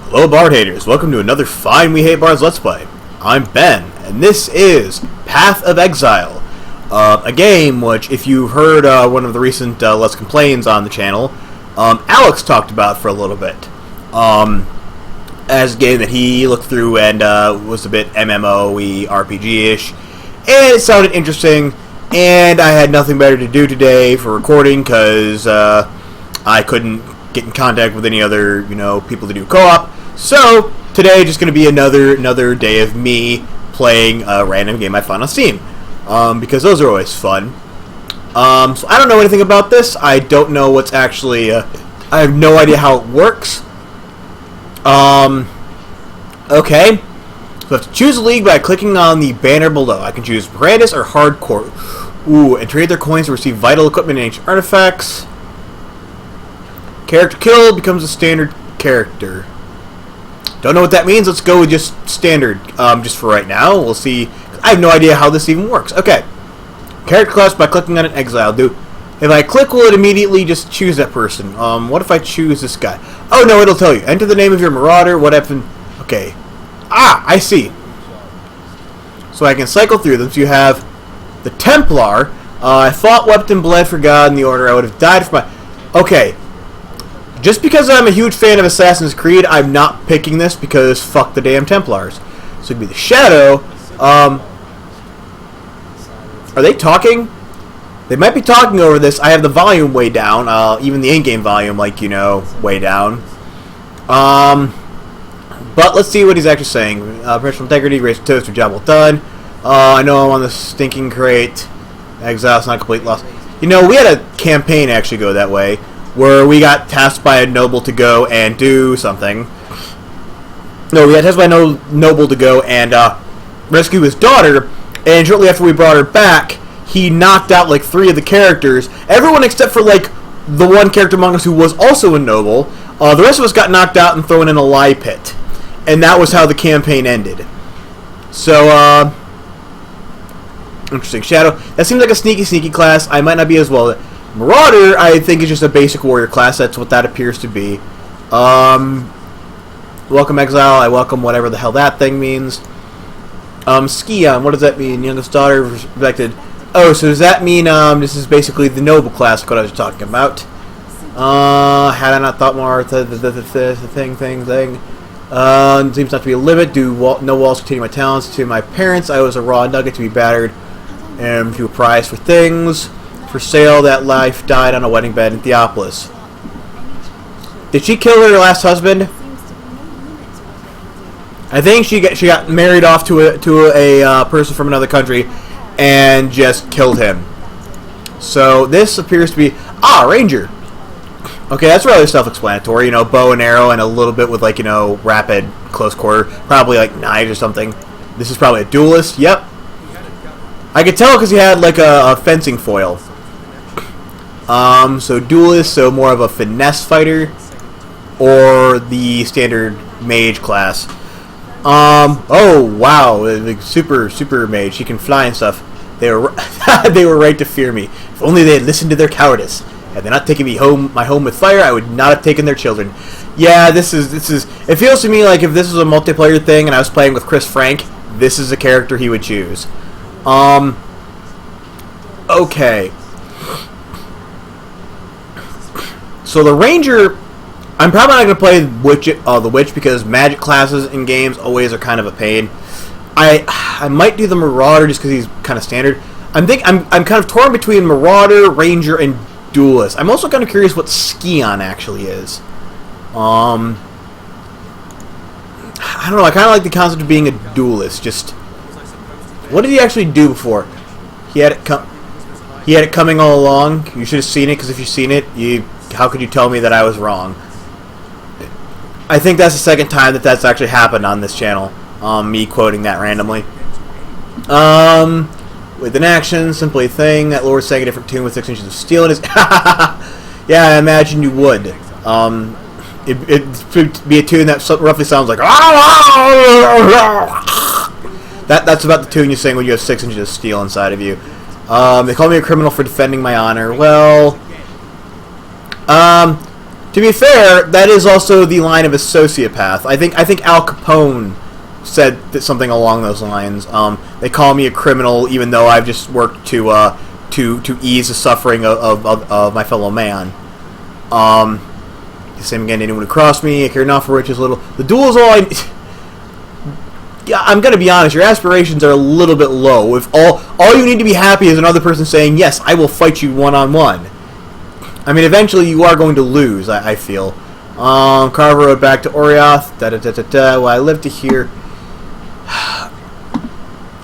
Hello Bard haters, welcome to another fine We Hate Bards Let's Play. I'm Ben, and this is Path of Exile, a game which, if you've heard one of the recent Let's Complains on the channel, Alex talked about for a little bit, as a game that he looked through and was a bit MMORPG-ish, and it sounded interesting, and I had nothing better to do today for recording, because I couldn't get in contact with any other, people to do co-op. So today, just going to be another day of me playing a random game I found on Steam, because those are always fun. So I don't know anything about this. I don't know what's actually. I have no idea how it works. Okay. So I have to choose a league by clicking on the banner below. I can choose Brandis or Hardcore. Ooh, and trade their coins to receive vital equipment and ancient artifacts. Character killed becomes a standard character. Don't know what that means. Let's go with just standard, just for right now. We'll see. I have no idea how this even works. Okay. Character class by clicking on an exile. If I click, will it immediately just choose that person? What if I choose this guy? Oh, no, it'll tell you. Enter the name of your marauder. What happened? Okay. Ah, I see. So I can cycle through them. So you have the Templar. I fought, wept, and bled for God in the order. I would have died for my... Okay. Just because I'm a huge fan of Assassin's Creed, I'm not picking this because fuck the damn Templars. So it'd be the Shadow. Are they talking? They might be talking over this. I have the volume way down. Even the in-game volume, way down. But let's see what he's actually saying. Professional integrity, raise toast, job well done. I know I'm on the stinking crate. Exile's not complete loss. We had a campaign actually go that way, where we got tasked by a noble to go and do something. No, we got tasked by a noble to go and rescue his daughter, and shortly after we brought her back, he knocked out, 3 of the characters. Everyone except for, the one character among us who was also a noble. The rest of us got knocked out and thrown in a lie pit. And that was how the campaign ended. So, interesting. Shadow. That seems like a sneaky class. I might not be as well... Marauder, I think, is just a basic warrior class. That's what that appears to be. Welcome Exile. I welcome whatever the hell that thing means. Scion, what does that mean? Youngest daughter, respected. Oh, so does that mean this is basically the noble class, what I was talking about? Had I not thought more, thing. Seems not to be a limit. No walls continue my talents. To my parents, I was a raw nugget to be battered, and to a prize for things. For sale, that life died on a wedding bed in Theopolis. Did she kill her last husband? I think she got married off to a person from another country and just killed him. So this appears to be Ranger. Okay, that's rather self-explanatory. Bow and arrow and a little bit with rapid close quarter, probably knives or something. This is probably a duelist. Yep. I could tell because he had a fencing foil. So duelist, so more of a finesse fighter, or the standard mage class. Oh wow, super mage. She can fly and stuff. They were they were right to fear me. If only they had listened to their cowardice. Had they not taken my home with fire, I would not have taken their children. Yeah, this is. It feels to me like if this was a multiplayer thing and I was playing with Chris Frank, this is a character he would choose. Okay. So the Ranger, I'm probably not going to play the Witch because magic classes in games always are kind of a pain. I might do the Marauder just because he's kind of standard. I'm kind of torn between Marauder, Ranger, and Duelist. I'm also kind of curious what Scion actually is. I don't know. I kind of like the concept of being a Duelist. Just what did he actually do before? He had it coming all along. You should have seen it because if you've seen it, how could you tell me that I was wrong? I think that's the second time that's actually happened on this channel. Me quoting that randomly. With an action, simply a thing. That Lord sang a different tune with 6 inches of steel in his... Yeah, I imagine you would. It'd be a tune that roughly sounds like... That's about the tune you sing when you have 6 inches of steel inside of you. They call me a criminal for defending my honor. Well... To be fair, that is also the line of a sociopath. I think Al Capone said something along those lines. They call me a criminal, even though I've just worked to ease the suffering of my fellow man. Same again. Anyone who crossed me, I care not for riches little. The duel is all I. Yeah, I'm gonna be honest. Your aspirations are a little bit low. If all you need to be happy is another person saying, "Yes, I will fight you one-on-one." I mean, eventually you are going to lose. I feel. Carver Road back to Orioth. Well, I live to hear.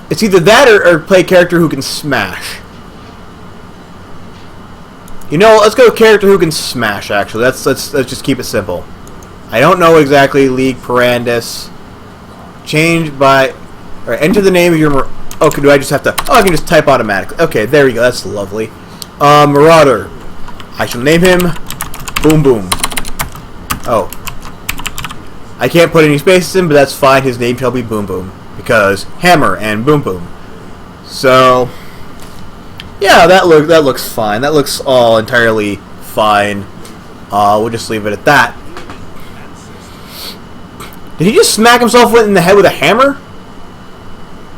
It's either that or play a character who can smash. You know, let's go character who can smash. Actually, let's just keep it simple. I don't know exactly. League Parandus. Change by. Or enter the name of your. Okay, do I just have to? Oh, I can just type automatically. Okay, there we go. That's lovely. Marauder. I shall name him Boom Boom. Oh. I can't put any spaces in, but that's fine. His name shall be Boom Boom. Because Hammer and Boom Boom. So, yeah, that looks fine. That looks all entirely fine. We'll just leave it at that. Did he just smack himself in the head with a hammer?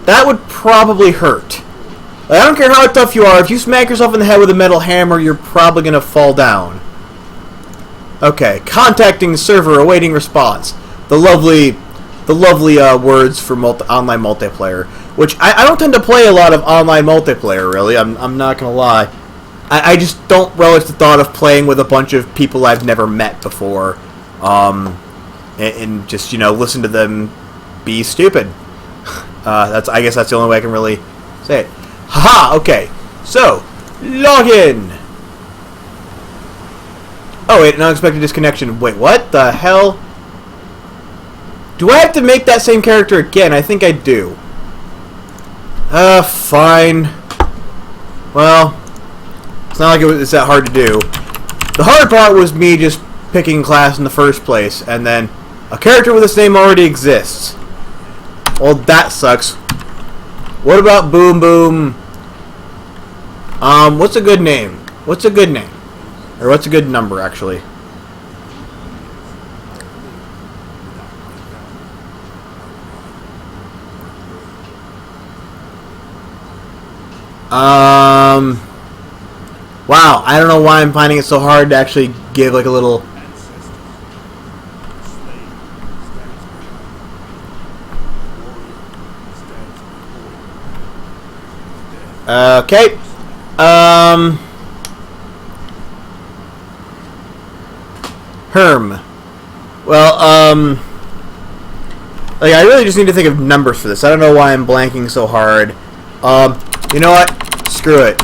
That would probably hurt. Like, I don't care how tough you are. If you smack yourself in the head with a metal hammer, you're probably going to fall down. Okay, contacting server, awaiting response. The lovely words for online multiplayer, which I don't tend to play a lot of online multiplayer, really. I'm not going to lie. I just don't relish the thought of playing with a bunch of people I've never met before. And just, you know, listen to them be stupid. I guess that's the only way I can really say it. Haha, okay. So, log in. Oh, wait, an unexpected disconnection. Wait, what the hell? Do I have to make that same character again? I think I do. Fine. Well, it's not like it's that hard to do. The hard part was me just picking class in the first place, and then a character with this name already exists. Well, that sucks. What about Boom Boom? What's a good name? What's a good name? Or what's a good number, actually? Wow, I don't know why I'm finding it so hard to actually give, like, a little... Okay. Herm. Well, like, I really just need to think of numbers for this. I don't know why I'm blanking so hard. You know what? Screw it.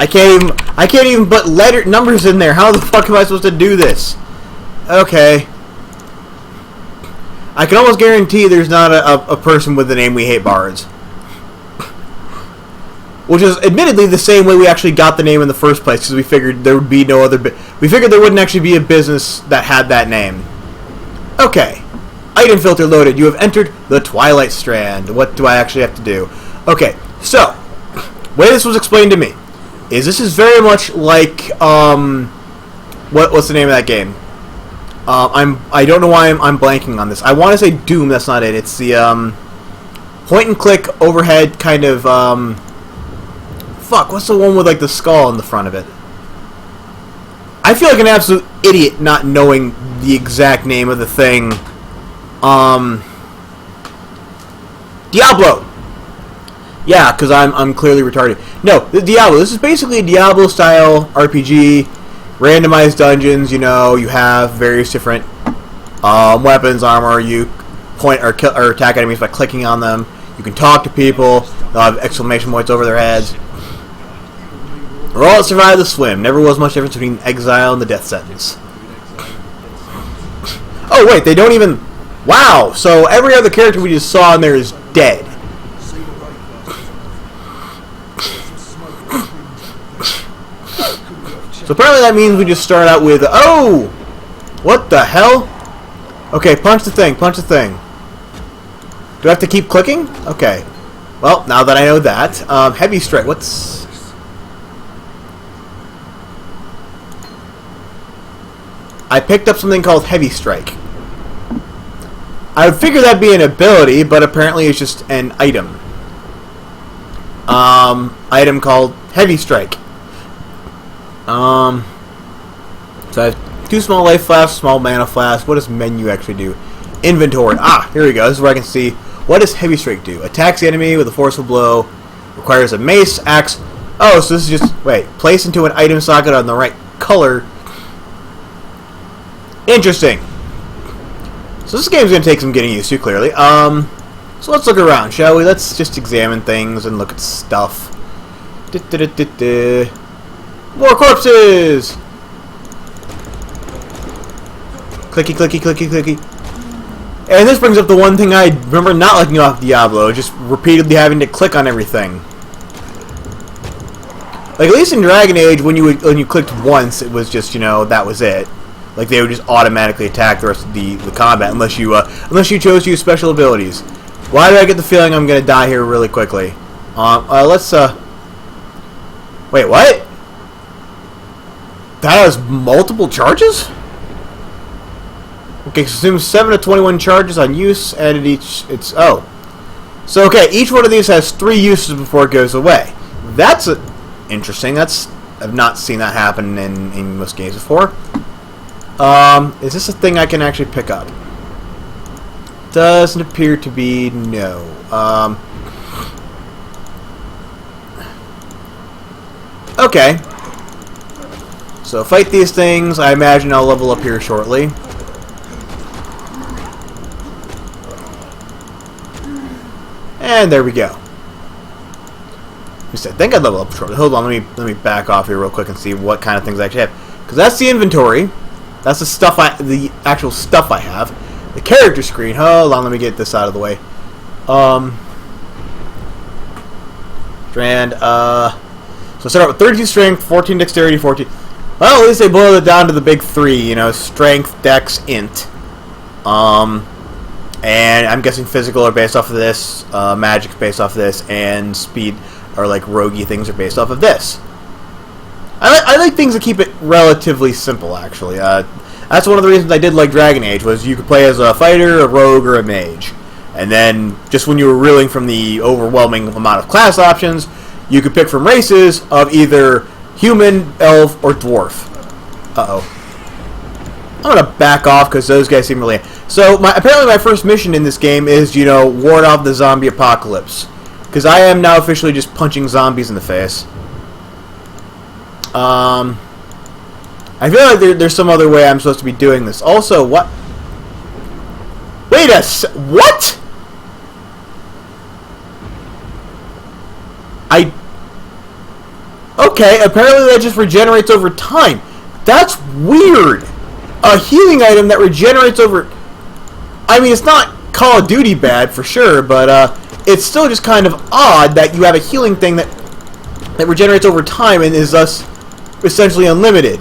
I can't even put numbers in there. How the fuck am I supposed to do this? Okay. I can almost guarantee there's not a person with the name We Hate Bards. Which is admittedly the same way we actually got the name in the first place, because we figured there would be no other... We figured there wouldn't actually be a business that had that name. Okay. Item filter loaded. You have entered the Twilight Strand. What do I actually have to do? Okay, so, the way this was explained to me is this is very much like, what's the name of that game? I don't know why I'm blanking on this. I want to say Doom, that's not it. It's the, point and click overhead kind of, fuck, what's the one with, like, the skull in the front of it? I feel like an absolute idiot not knowing the exact name of the thing. Diablo! Yeah, because I'm clearly retarded. No, the Diablo. This is basically a Diablo-style RPG. Randomized dungeons, you know, you have various different weapons, armor. You point or kill or attack enemies by clicking on them. You can talk to people. They'll have exclamation points over their heads. We're all that survived the swim. Never was much difference between exile and the death sentence. Oh, wait, they don't even... Wow, so every other character we just saw in there is dead. So apparently that means we just start out with... Oh! What the hell? Okay, punch the thing, punch the thing. Do I have to keep clicking? Okay. Well, now that I know that, heavy strike. What's... I picked up something called heavy strike. I would figure that'd be an ability, but apparently it's just an item. Item called heavy strike. So I have 2 small life flasks, small mana flasks. What does menu actually do? Inventory. Ah, here we go. This is where I can see. What does heavy strike do? Attacks the enemy with a forceful blow. Requires a mace, axe. Oh, so this is just... Wait. Place into an item socket on the right color. Interesting. So this game's going to take some getting used to, clearly. So let's look around, shall we? Let's just examine things and look at stuff. More corpses! Clicky, clicky, clicky, clicky. And this brings up the one thing I remember not liking off Diablo, just repeatedly having to click on everything. Like, at least in Dragon Age, when you clicked once, it was just, you know, that was it. Like, they would just automatically attack the rest of the combat, unless you chose to use special abilities. Why do I get the feeling I'm gonna die here really quickly? Let's, Wait, what? That has multiple charges? Okay, consumes 7 to 21 charges on use, and at each, oh. So, okay, each one of these has 3 uses before it goes away. That's interesting. I've not seen that happen in most games before. Is this a thing I can actually pick up? Doesn't appear to be, no. Okay. So, fight these things. I imagine I'll level up here shortly. And there we go. I think I'd level up shortly. Hold on, let me back off here real quick and see what kind of things I actually have. Because that's the inventory. That's the actual stuff I have. The character screen. Hold on, let me get this out of the way. Strand. So start out with 32 strength, 14 dexterity, 14. Well, at least they boiled it down to the big 3. You know, strength, dex, int. And I'm guessing physical are based off of this, magic's based off of this, and speed or like roguey things are based off of this. I like things that keep it relatively simple, actually. That's one of the reasons I did like Dragon Age, was you could play as a fighter, a rogue, or a mage. And then, just when you were reeling from the overwhelming amount of class options, you could pick from races of either human, elf, or dwarf. Uh-oh. I'm gonna back off because those guys seem really... So, apparently my first mission in this game is, you know, ward off the zombie apocalypse. Because I am now officially just punching zombies in the face. I feel like there's some other way I'm supposed to be doing this. Also, what? Wait what? Okay, apparently that just regenerates over time. That's weird. A healing item that regenerates over... I mean, it's not Call of Duty bad, for sure, but it's still just kind of odd that you have a healing thing that regenerates over time and is thus essentially unlimited.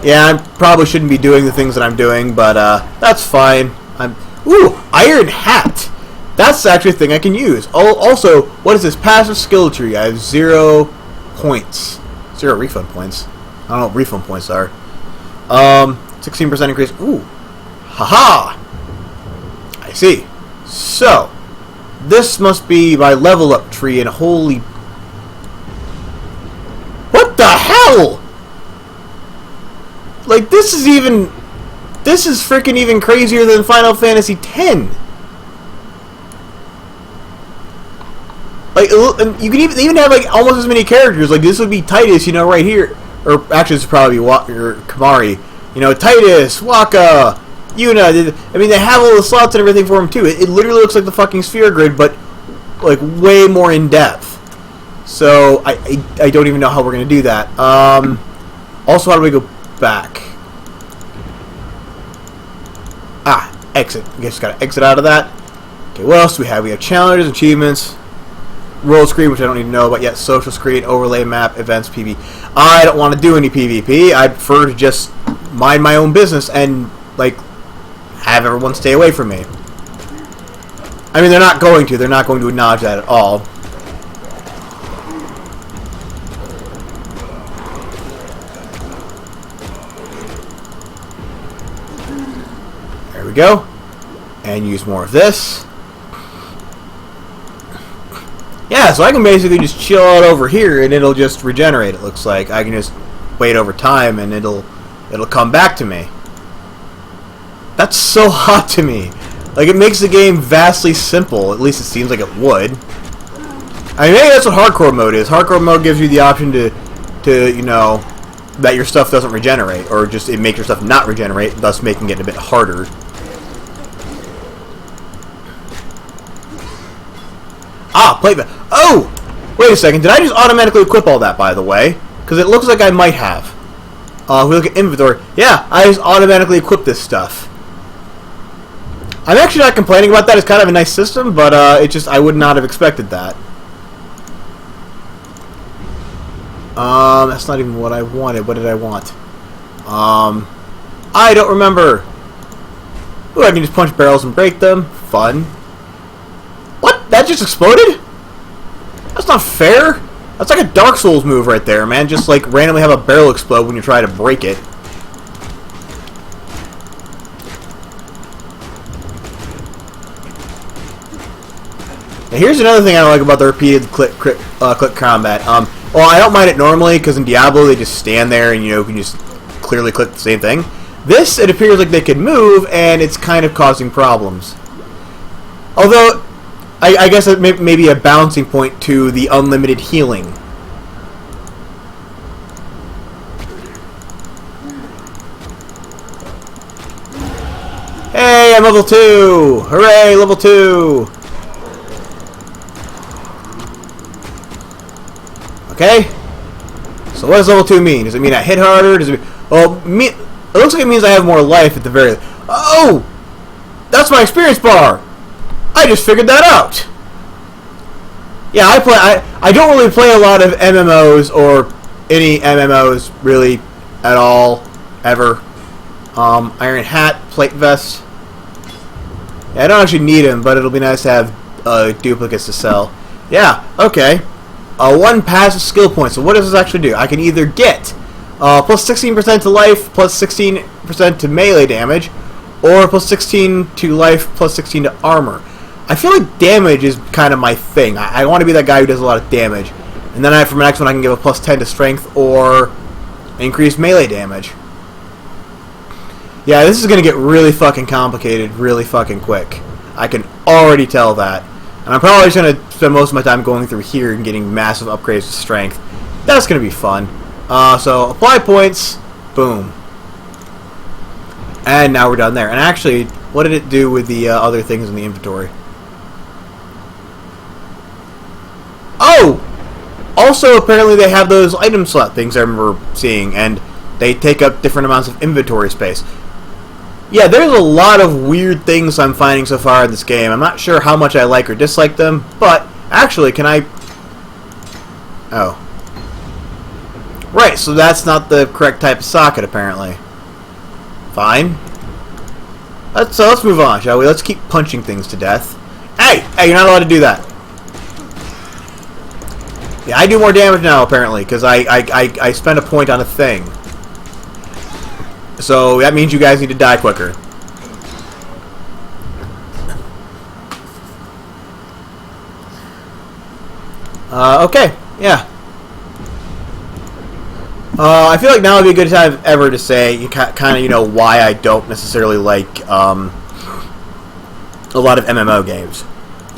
Yeah, I probably shouldn't be doing the things that I'm doing, but that's fine. Ooh, Iron Hat! That's actually a thing I can use. Also, what is this? Passive skill tree. I have 0 points. 0 refund points. I don't know what refund points are. 16% increase. Ooh. Haha! I see. So, this must be my level up tree, and holy... What the hell?! Like, this is freaking even crazier than Final Fantasy X. Like, you can even have, like, almost as many characters. Like, this would be Titus, you know, right here. Or, actually, this would probably be Kamari. You know, Titus, Waka, Yuna. I mean, they have all the slots and everything for them, too. It literally looks like the fucking sphere grid, but, like, way more in-depth. So, I don't even know how we're going to do that. Also, how do we go back? Exit. I guess gotta exit out of that. Okay, what else do we have? We have challenges, achievements. World screen, which I don't need to know about yet. Social screen, overlay map, events, PvP. I don't want to do any PvP. I prefer to just mind my own business and, like, have everyone stay away from me. I mean, they're not going to. They're not going to acknowledge that at all. There we go. And use more of this. Yeah, so I can basically just chill out over here and it'll just regenerate, it looks like. I can just wait over time and it'll come back to me. That's so hot to me. Like, it makes the game vastly simple. At least it seems like it would. I mean, maybe that's what hardcore mode is. Hardcore mode gives you the option to you know, that your stuff doesn't regenerate, or just it makes your stuff not regenerate, thus making it a bit harder. Ah, plate vest. Oh! Wait a second. Did I just automatically equip all that, by the way? Because it looks like I might have. If we look at inventory, yeah, I just automatically equipped this stuff. I'm actually not complaining about that. It's kind of a nice system, but it just, I would not have expected that. That's not even what I wanted. What did I want? I don't remember. Ooh, I can just punch barrels and break them. Fun. What? That just exploded? That's not fair. That's like a Dark Souls move right there, man. Just like randomly have a barrel explode when you try to break it. Now here's another thing I like about the repeated click combat. Well, I don't mind it normally because in Diablo they just stand there and you can just clearly click the same thing. This, it appears like they can move and it's kind of causing problems. Although, I guess it may be a balancing point to the unlimited healing. Hey, I'm level 2! Hooray, level 2! Okay? So what does level 2 mean? Does it mean I hit harder? Does it mean... Well, it looks like it means I have more life at the very... Oh! That's my experience bar! I just figured that out! Yeah, I don't really play a lot of MMOs or any MMOs really at all, ever. Iron Hat, Plate Vest. Yeah, I don't actually need them, but it'll be nice to have duplicates to sell. Yeah, okay. 1 passive skill point. So what does this actually do? I can either get plus 16% to life, plus 16% to melee damage, or plus 16 to life, plus 16 to armor. I feel like damage is kind of my thing. I want to be that guy who does a lot of damage. And then for my next one I can give a plus 10 to strength or increased melee damage. Yeah, this is going to get really fucking complicated really fucking quick. I can already tell that. And I'm probably just going to spend most of my time going through here and getting massive upgrades to strength. That's going to be fun. So, apply points. Boom. And now we're done there. And actually, what did it do with the other things in the inventory? Oh! Also, apparently they have those item slot things I remember seeing, and they take up different amounts of inventory space. Yeah, there's a lot of weird things I'm finding so far in this game. I'm not sure how much I like or dislike them, but actually, can I... Oh. Right, so that's not the correct type of socket, apparently. Fine. So let's move on, shall we? Let's keep punching things to death. Hey! Hey, you're not allowed to do that. Yeah, I do more damage now, apparently, because I spend a point on a thing. So that means you guys need to die quicker. Okay, yeah. I feel like now would be a good time ever to say kind of why I don't necessarily like a lot of MMO games.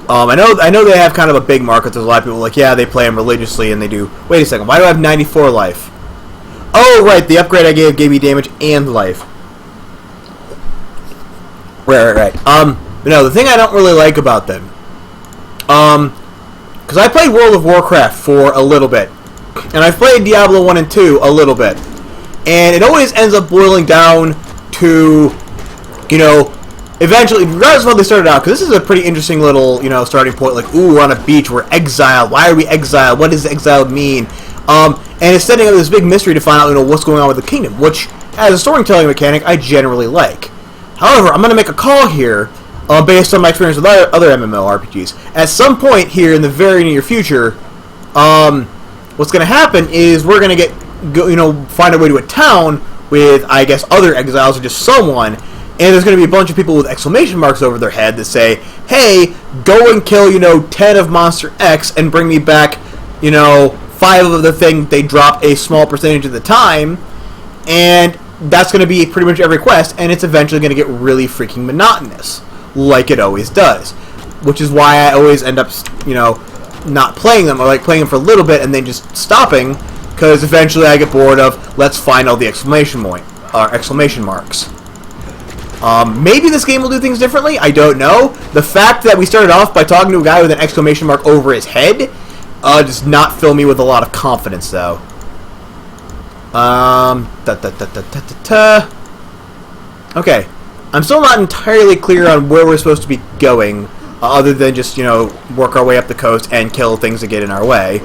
I know they have kind of a big market. There's a lot of people like, yeah, they play them religiously, and they do. Wait a second, why do I have 94 life? Oh, right, the upgrade I gave me damage and life. Right. No, the thing I don't really like about them, because I played World of Warcraft for a little bit, and I've played Diablo 1 and 2 a little bit, and it always ends up boiling down to, eventually, regardless of how they started out, because this is a pretty interesting little, you know, starting point. Like, ooh, we're on a beach, we're exiled. Why are we exiled? What does exiled mean? And it's setting up this big mystery to find out, you know, what's going on with the kingdom, which, as a storytelling mechanic, I generally like. However, I'm going to make a call here, based on my experience with other MMORPGs. At some point here in the very near future, what's going to happen is we're going to find our way to a town with, I guess, other exiles or just someone, and there's going to be a bunch of people with exclamation marks over their head that say, hey, go and kill, 10 of Monster X and bring me back, 5 of the thing. They drop a small percentage of the time, and that's going to be pretty much every quest, and it's eventually going to get really freaking monotonous, like it always does. Which is why I always end up, not playing them, or like playing them for a little bit and then just stopping, because eventually I get bored of, let's find all the exclamation marks. Maybe this game will do things differently, I don't know. The fact that we started off by talking to a guy with an exclamation mark over his head does not fill me with a lot of confidence, though. Okay, I'm still not entirely clear on where we're supposed to be going, other than just, work our way up the coast and kill things that get in our way.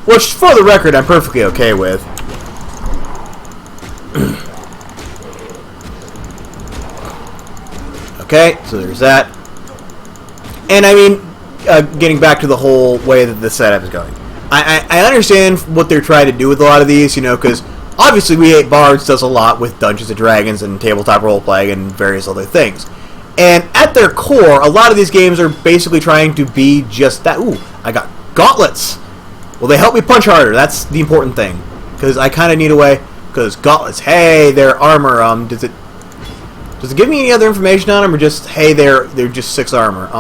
Which, for the record, I'm perfectly okay with. Okay, so there's that. And I mean, getting back to the whole way that the setup is going. I understand what they're trying to do with a lot of these, because obviously We Hate Bards does a lot with Dungeons & Dragons and tabletop role-playing and various other things. And at their core, a lot of these games are basically trying to be just that. Ooh, I got gauntlets. Well, they help me punch harder. That's the important thing. Because I kind of need a way. Because gauntlets, hey, they're armor. Does it give me any other information on them, or just, hey, they're just 6 armor?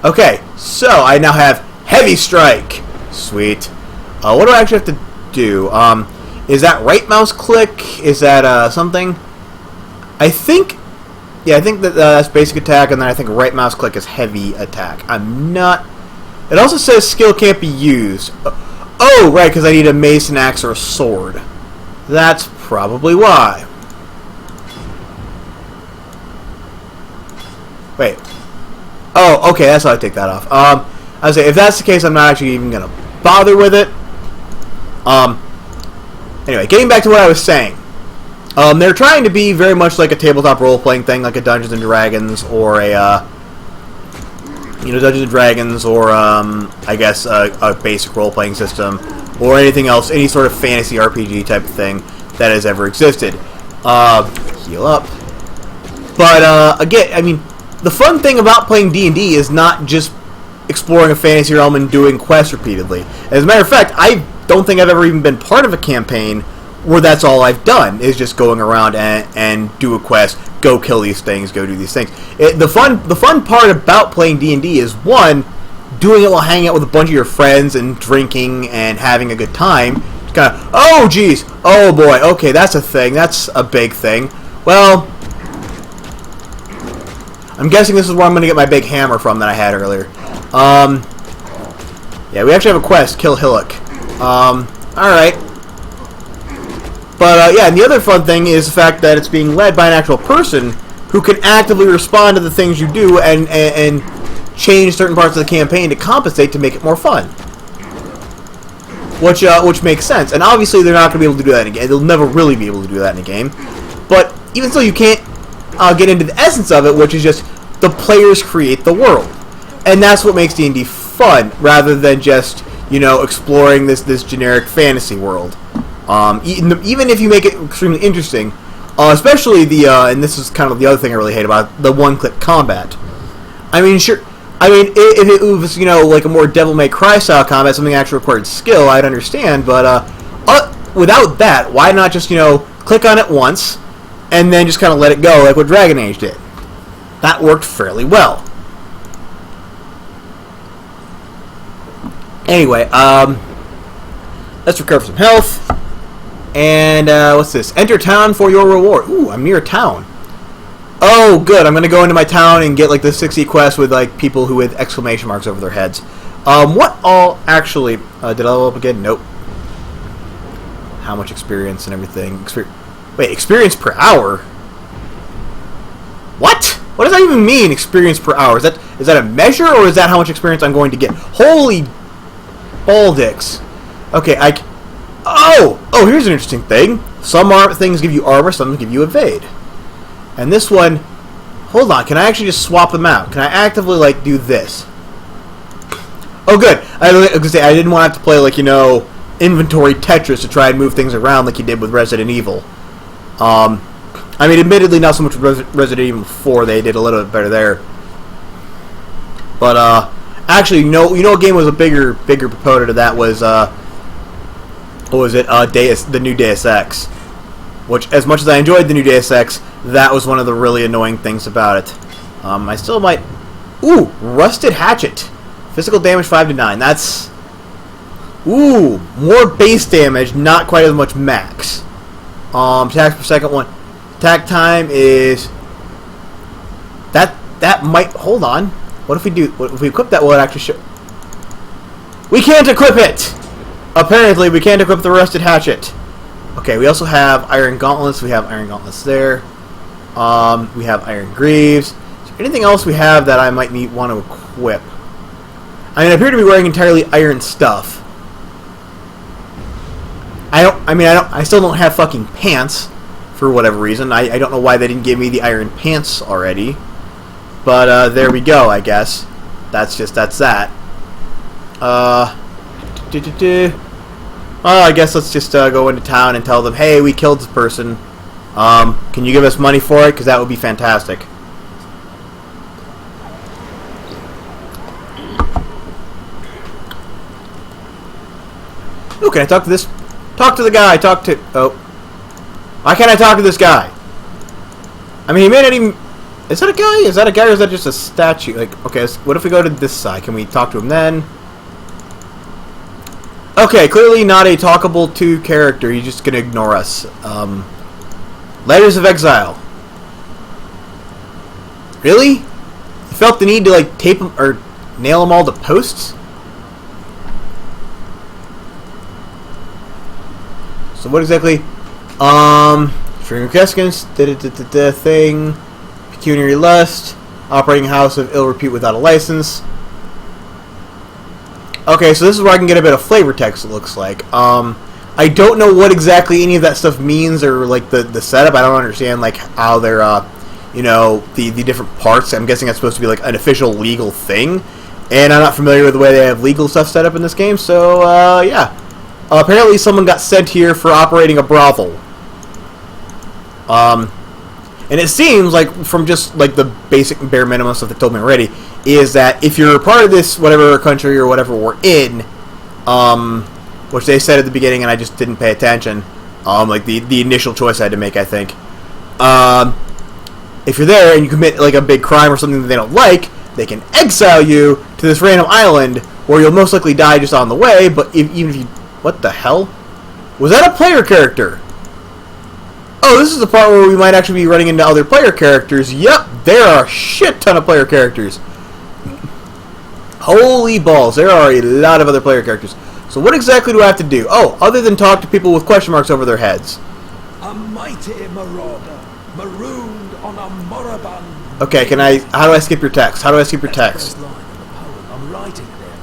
Okay, so I now have heavy strike. Sweet. What do I actually have to do? Is that right mouse click? Is that something? I think that's basic attack, and then I think right mouse click is heavy attack. I'm not. It also says skill can't be used. Oh, right, because I need a mace, an axe, or a sword. That's probably why. Wait. Oh, okay, that's how I take that off. I was saying, if that's the case, I'm not actually even gonna bother with it. Anyway, getting back to what I was saying. They're trying to be very much like a tabletop role-playing thing, like a Dungeons & Dragons, or a, Dungeons & Dragons, or, I guess, a basic role-playing system, or anything else, any sort of fantasy RPG type of thing that has ever existed. Heal up. But, again, I mean, the fun thing about playing D&D is not just exploring a fantasy realm and doing quests repeatedly. As a matter of fact, I don't think I've ever even been part of a campaign where that's all I've done, is just going around and do a quest, go kill these things, go do these things. The fun part about playing D&D is, one, doing it while hanging out with a bunch of your friends and drinking and having a good time. It's kind of, oh geez, oh boy, okay, that's a thing, that's a big thing. Well, I'm guessing this is where I'm going to get my big hammer from that I had earlier. Yeah, we actually have a quest, kill Hillock. Alright. But, yeah, and the other fun thing is the fact that it's being led by an actual person who can actively respond to the things you do and change certain parts of the campaign to compensate to make it more fun. Which makes sense. And obviously they're not going to be able to do that in a game. They'll never really be able to do that in a game. But even so, you can't get into the essence of it, which is just the players create the world. And that's what makes D&D fun, rather than just, exploring this generic fantasy world. Even if you make it extremely interesting, especially and this is kind of the other thing I really hate about the one-click combat. I mean, sure, if it was, like a more Devil May Cry style combat, something that actually required skill, I'd understand, but without that, why not just, click on it once, and then just kind of let it go, like what Dragon Age did. That worked fairly well. Anyway, let's recover some health. And, what's this? Enter town for your reward. Ooh, I'm near a town. Oh, good. I'm going to go into my town and get, like, the 60 quests with, like, people who with exclamation marks over their heads. What all, actually, did I level up again? Nope. How much experience and everything? Wait, experience per hour? What? What does that even mean, experience per hour? Is that a measure, or is that how much experience I'm going to get? Holy baldicks. Okay, Oh, here's an interesting thing. Some things give you armor, some give you evade. And this one... Hold on, can I actually just swap them out? Can I actively, like, do this? Oh, good. I was going to say, I didn't want to have to play, like, you know, inventory Tetris to try and move things around like you did with Resident Evil. I mean, admittedly, not so much with Resident Evil 4. They did a little bit better there. But, actually, no, you know what game was a bigger proponent of that was, what was it? The new Deus Ex. Which, as much as I enjoyed the new Deus Ex, that was one of the really annoying things about it. I still might... Ooh! Rusted Hatchet. Physical damage 5 to 9. That's... Ooh! More base damage, not quite as much max. Attacks per second one. Attack time is... That might... Hold on. What if we equip that? Will it actually show... We can't equip it! Apparently, we can't equip the Rusted Hatchet. Okay, we also have Iron Gauntlets. We have Iron Gauntlets there. We have Iron Greaves. Is there anything else we have that I might want to equip? I mean, I appear to be wearing entirely iron stuff. I still don't have fucking pants for whatever reason. I don't know why they didn't give me the iron pants already. But there we go, I guess. That's that. I guess let's just go into town and tell them, hey, we killed this person. Can you give us money for it? Because that would be fantastic. Ooh, can I talk to this? Talk to the guy. Oh. Why can't I talk to this guy? I mean, he may not even... Is that a guy? Is that a guy or is that just a statue? Like, okay, what if we go to this side? Can we talk to him then? Okay, clearly not a talkable to character. He's just gonna ignore us. Letters of Exile. Really? You felt the need to, like, tape them or nail them all to posts? So what exactly? String of Keskins, thing, pecuniary lust, operating house of ill repute without a license. Okay, so this is where I can get a bit of flavor text, it looks like. I don't know what exactly any of that stuff means or, like, the setup. I don't understand, like, how they're, you know, the different parts. I'm guessing that's supposed to be, like, an official legal thing. And I'm not familiar with the way they have legal stuff set up in this game, so, yeah. Apparently someone got sent here for operating a brothel. And it seems like, from just, like, the basic bare minimum stuff they told me already, is that if you're a part of this whatever country or whatever we're in, which they said at the beginning and I just didn't pay attention, like the initial choice I had to make, I think, if you're there and you commit, like, a big crime or something that they don't like, they can exile you to this random island where you'll most likely die just on the way, but even if you... What the hell? Was that a player character? Oh, this is the part where we might actually be running into other player characters. Yep, there are a shit ton of player characters. Holy balls, there are a lot of other player characters. So what exactly do I have to do? Oh, other than talk to people with question marks over their heads. A mighty marauder, marooned on a moribund... Okay, how do I skip your text? How do I skip your text? First line of the poem I'm writing there,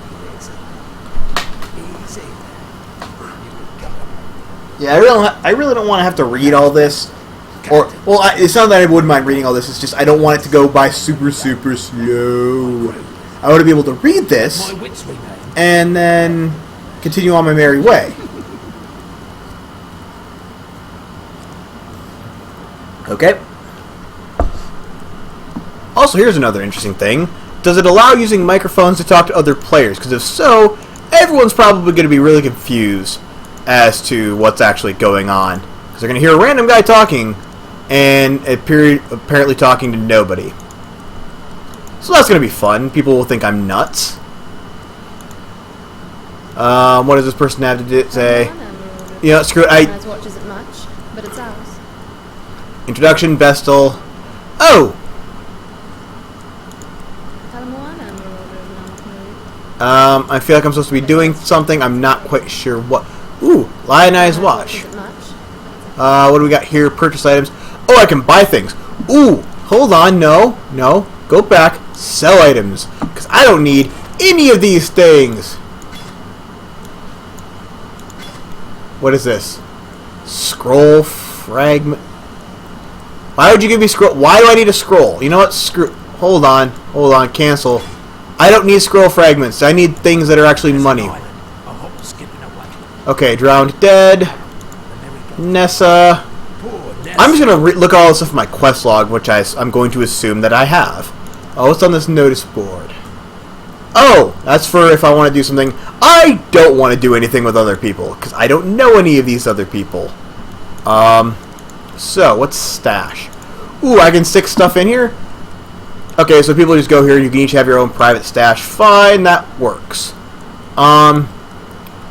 easy. Yeah, I really don't want to have to read all this. Or, well, it's not that I wouldn't mind reading all this. It's just I don't want it to go by super slow. I want to be able to read this and then continue on my merry way. Okay. Also, here's another interesting thing. Does it allow using microphones to talk to other players? Because if so, everyone's probably going to be really confused as to what's actually going on. Because they're going to hear a random guy talking and apparently talking to nobody. So that's going to be fun. People will think I'm nuts. What does this person have to say? You know, screw it. Watches it much, but it's ours. Introduction, Bestel. Oh! I feel like I'm supposed to be doing something. I'm not quite sure what. Ooh, Lionized Watch. What do we got here? Purchase items. Oh, I can buy things. Ooh, Hold on, no. Go back. Sell items. Because I don't need any of these things. What is this? Scroll fragment. Why would you give me scroll? Why do I need a scroll? You know what? Screw. Hold on. Cancel. I don't need scroll fragments. I need things that are actually money. Okay, drowned dead. Nessa. I'm just going to look at all this stuff in my quest log, which I'm going to assume that I have. Oh, what's on this notice board? Oh, that's for if I want to do something. I don't want to do anything with other people, because I don't know any of these other people. So, what's stash? Ooh, I can stick stuff in here? Okay, so people just go here, you can each have your own private stash. Fine, that works. Fine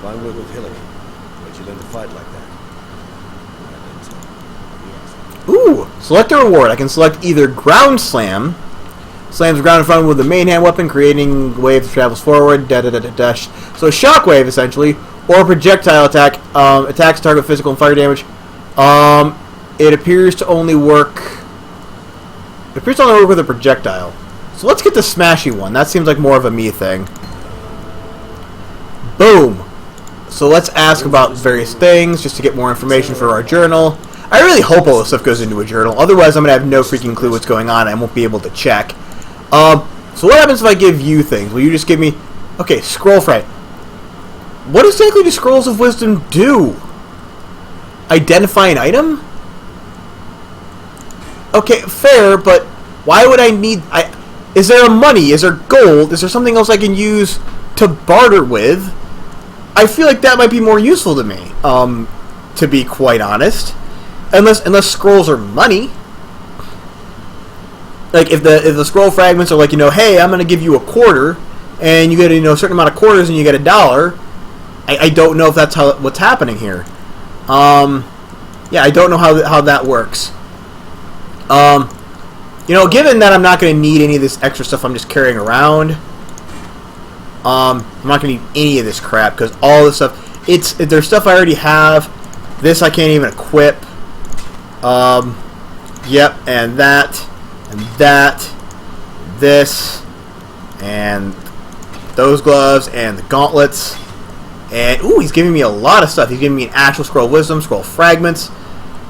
work with Hillary. Where'd you learn to fight like that? Ooh, select a reward. I can select either Ground Slam. Slams the ground in front with the main hand weapon, creating wave that travels forward. Dash. So a shockwave, essentially, or projectile attack. Attacks target physical and fire damage. It appears to only work. It appears to only work with a projectile. So let's get the smashy one. That seems like more of a me thing. Boom. So let's ask about various things just to get more information for our journal. I really hope all this stuff goes into a journal. Otherwise, I'm going to have no freaking clue what's going on. I won't be able to check. So what happens if I give you things? Will you just give me... Okay, scroll frag. What exactly do Scrolls of Wisdom do? Identify an item? Okay, fair, but why would I need... Is there money? Is there gold? Is there something else I can use to barter with? I feel like that might be more useful to me, to be quite honest. Unless scrolls are money. Like, if the scroll fragments are like, hey, I'm going to give you a quarter, and you get a certain amount of quarters and you get $1, I don't know if that's what's happening here. Yeah, I don't know how that works. Given that I'm not going to need any of this extra stuff I'm just carrying around, I'm not going to need any of this crap, because all this stuff, there's stuff I already have. This I can't even equip. Yep, and that, this, and those gloves, and the gauntlets, and, ooh, he's giving me a lot of stuff. He's giving me an actual scroll of wisdom, scroll fragments,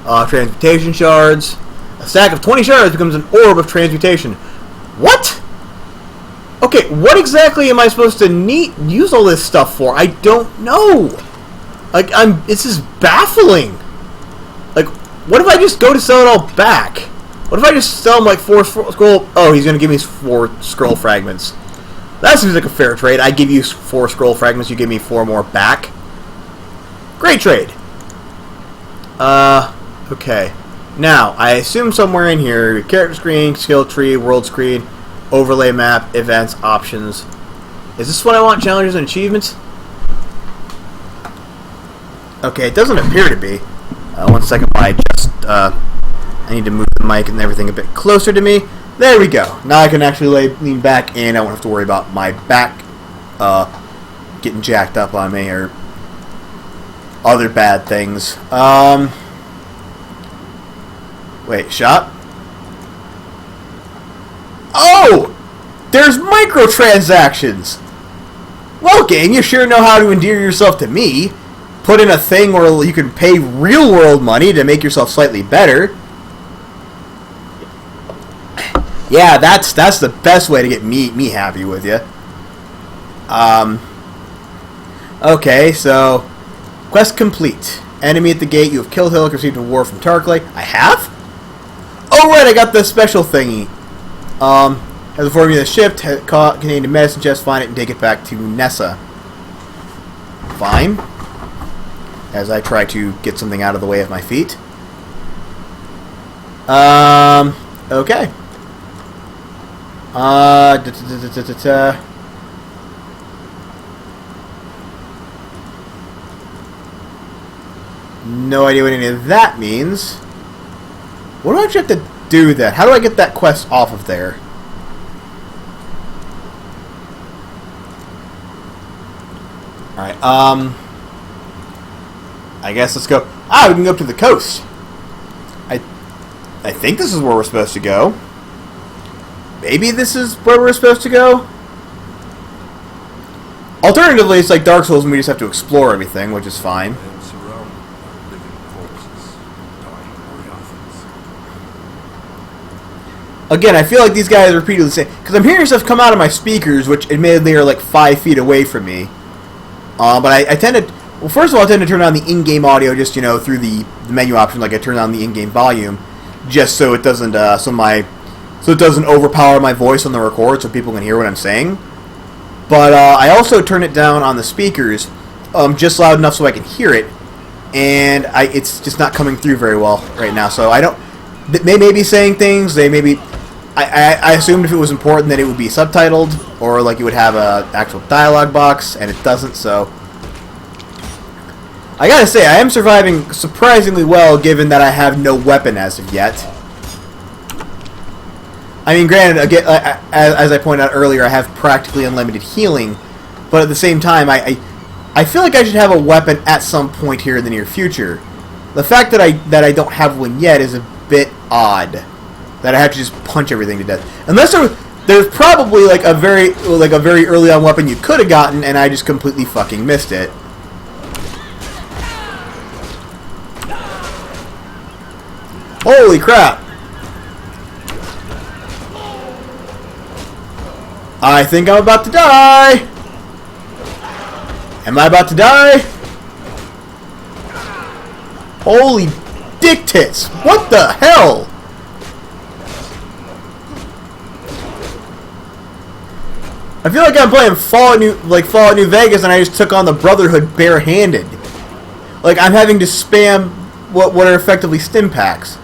transmutation shards. A stack of 20 shards becomes an orb of transmutation. What? Okay, what exactly am I supposed to use all this stuff for? I don't know. Like, this is baffling. Like, what if I just go to sell it all back? What if I just sell him like 4 scroll... Oh, he's going to give me 4 scroll fragments. That seems like a fair trade. I give you 4 scroll fragments, you give me 4 more back. Great trade. Okay. Now, I assume somewhere in here, character screen, skill tree, world screen, overlay map, events, options. Is this what I want? Challenges and achievements? Okay, it doesn't appear to be. 1 second, I need to move the mic and everything a bit closer to me. There we go. Now I can actually lean back and I won't have to worry about my back getting jacked up on me or other bad things. Wait, shop? Oh! There's microtransactions! Well, gang, you sure know how to endear yourself to me. Put in a thing where you can pay real world money to make yourself slightly better. Yeah, that's the best way to get me happy with you. Okay, so quest complete. Enemy at the gate. You have killed Hillock, received a reward from Tarkley. I have? Oh right, I got the special thingy. Has informed me the ship contained a medicine chest. Find it and take it back to Nessa. Fine. As I try to get something out of the way of my feet. Okay. No idea what any of that means. What do I actually have to do then? How do I get that quest off of there? Alright, I guess let's go. Ah, we can go up to the coast. I think this is where we're supposed to go. maybe this is where we're supposed to go? Alternatively, it's like Dark Souls and we just have to explore everything, which is fine. I am surrounded by living corpses, dying Moriarthans. Again, I feel like these guys are repeatedly saying... Because I'm hearing stuff come out of my speakers, which admittedly are like 5 feet away from me. But I tend to... Well, first of all, I tend to turn on the in-game audio just, you know, through the menu option, like I turn on the in-game volume, just so it doesn't, so it doesn't overpower my voice on the record, so people can hear what I'm saying. But I also turn it down on the speakers, just loud enough so I can hear it, and it's just not coming through very well right now. So I don't. They may be saying things. They may be. I assumed if it was important that it would be subtitled, or like you would have a actual dialogue box, and it doesn't. So I gotta say, I am surviving surprisingly well, given that I have no weapon as of yet. I mean, granted, again, as I pointed out earlier, I have practically unlimited healing, but at the same time, I feel like I should have a weapon at some point here in the near future. The fact that I don't have one yet is a bit odd. That I have to just punch everything to death. Unless there's probably like a very early on weapon you could have gotten, and I just completely fucking missed it. Holy crap! I think I'm about to die! Am I about to die? Holy dick tits! What the hell? I feel like I'm playing Fallout New Vegas and I just took on the Brotherhood barehanded. Like I'm having to spam what are effectively stim packs.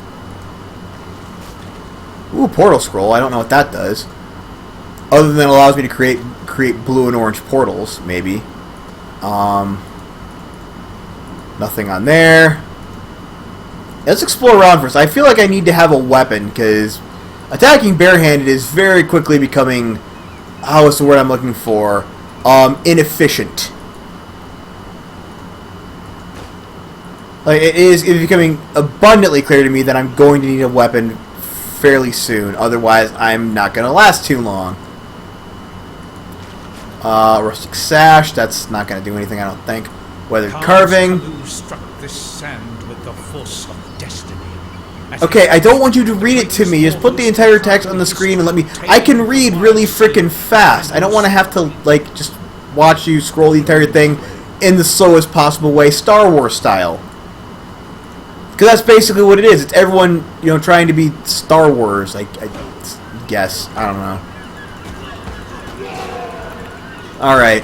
Ooh, portal scroll. I don't know what that does. Other than it allows me to create blue and orange portals, maybe. Nothing on there. Let's explore around first. I feel like I need to have a weapon, because attacking barehanded is very quickly becoming, what's the word I'm looking for? Inefficient. Like, it's becoming abundantly clear to me that I'm going to need a weapon fairly soon. Otherwise, I'm not going to last too long. Rustic sash, that's not going to do anything, I don't think. Weathered carving. Okay, I don't want you to read it to me. Just put the entire text on the screen and let me... I can read really freaking fast. I don't want to have to, like, just watch you scroll the entire thing in the slowest possible way, Star Wars style. Because that's basically what it is. It's everyone, you know, trying to be Star Wars, I guess. I don't know. Alright.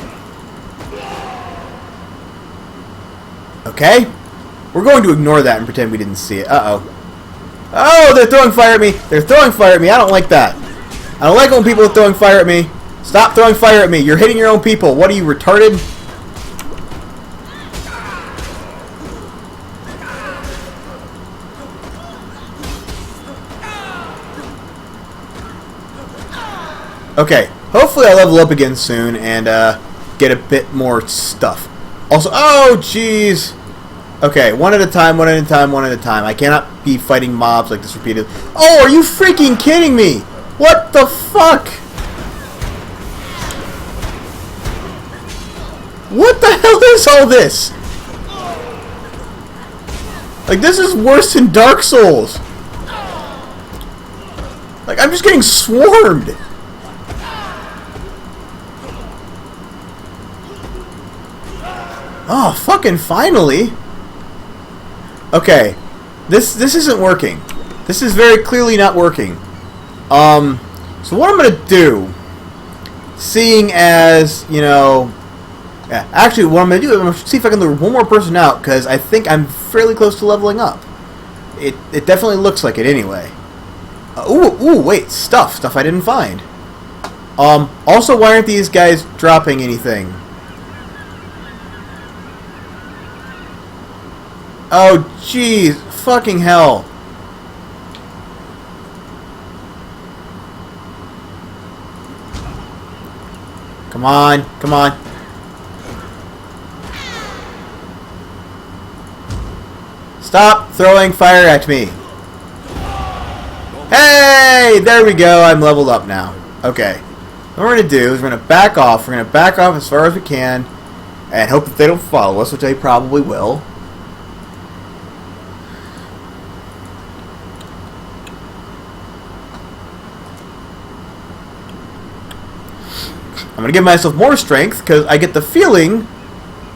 Okay. We're going to ignore that and pretend we didn't see it. Uh-oh. Oh, they're throwing fire at me. They're throwing fire at me. I don't like that. I don't like it when people are throwing fire at me. Stop throwing fire at me. You're hitting your own people. What are you, retarded? Okay. Hopefully I level up again soon and get a bit more stuff. Also, oh, jeez. Okay, one at a time, one at a time, one at a time. I cannot be fighting mobs like this repeatedly. Oh, are you freaking kidding me? What the fuck? What the hell is all this? Like, this is worse than Dark Souls. Like, I'm just getting swarmed. Oh, fucking finally. Okay. This isn't working. This is very clearly not working. So what I'm going to do, seeing as, you know... Yeah, actually, what I'm going to do is I'm going to see if I can lure one more person out, because I think I'm fairly close to leveling up. It definitely looks like it anyway. Ooh, wait, stuff I didn't find. Also, why aren't these guys dropping anything? Oh, jeez. Fucking hell. Come on. Come on. Stop throwing fire at me. Hey! Yay! There we go. I'm leveled up now. Okay. What we're going to do is we're going to back off. We're going to back off as far as we can and hope that they don't follow us, which they probably will. I'm going to give myself more strength because I get the feeling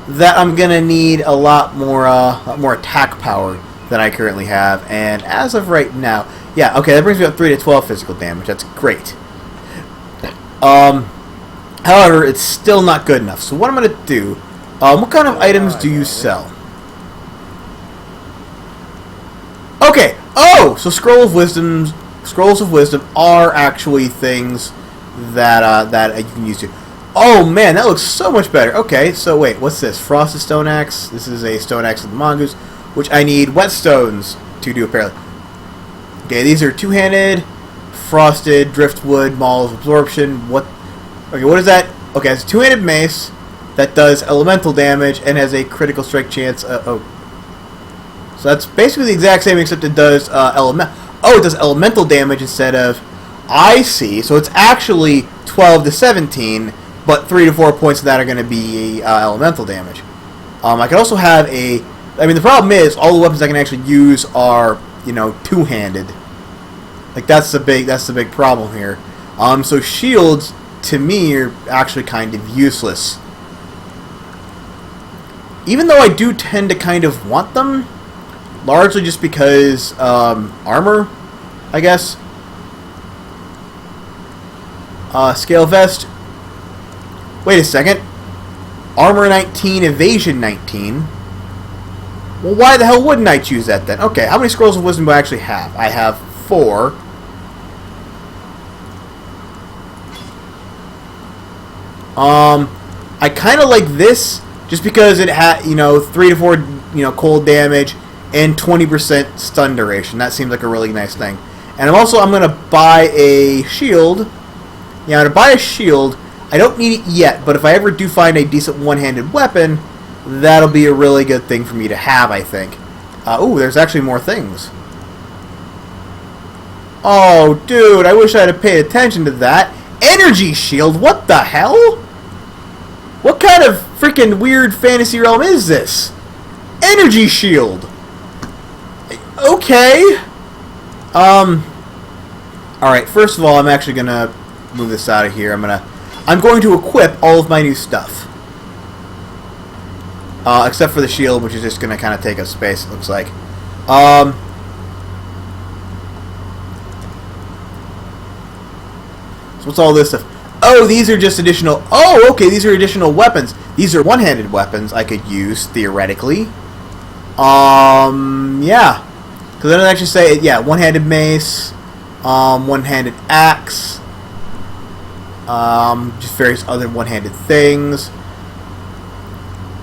that I'm going to need a lot more attack power than I currently have. And as of right now, yeah, okay, that brings me up 3 to 12 physical damage. That's great. However, it's still not good enough. So what I'm going to do, what kind of items do you sell? Okay. Oh, so Scrolls of Wisdom are actually things that you can use to. Oh man, that looks so much better. Okay, so wait, what's this? Frosted Stone Axe. This is a Stone Axe of the Mongoose, which I need whetstones to do apparently. Okay, these are two-handed, frosted, driftwood, maul of absorption. What? Okay, what is that? Okay, it's a two-handed mace that does elemental damage and has a critical strike chance. So that's basically the exact same, except it does it does elemental damage instead of. I see. So it's actually 12 to 17, but 3 to 4 points of that are going to be elemental damage. I can also have a. I mean, the problem is all the weapons I can actually use are two-handed. Like that's the big problem here. So shields to me are actually kind of useless. Even though I do tend to kind of want them, largely just because armor, I guess. Scale vest. Wait a second. Armor 19, evasion 19. Well, why the hell wouldn't I choose that then? Okay, how many Scrolls of Wisdom do I actually have? I have 4. I kind of like this just because it had, 3 to 4, cold damage and 20% stun duration. That seems like a really nice thing. And I'm going to buy a shield. Yeah, to buy a shield, I don't need it yet, but if I ever do find a decent one-handed weapon, that'll be a really good thing for me to have, I think. Ooh, there's actually more things. Oh, dude, I wish I had paid attention to that. Energy shield? What the hell? What kind of freaking weird fantasy realm is this? Energy shield. Okay. Alright, first of all, I'm actually gonna move this out of here. I'm going to equip all of my new stuff. Except for the shield, which is just going to kind of take up space, it looks like. So what's all this stuff? Oh, these are just additional. Oh, okay, these are additional weapons. These are one-handed weapons I could use, theoretically. Yeah. Because I don't actually say, yeah, one-handed mace, one-handed axe, just various other one-handed things.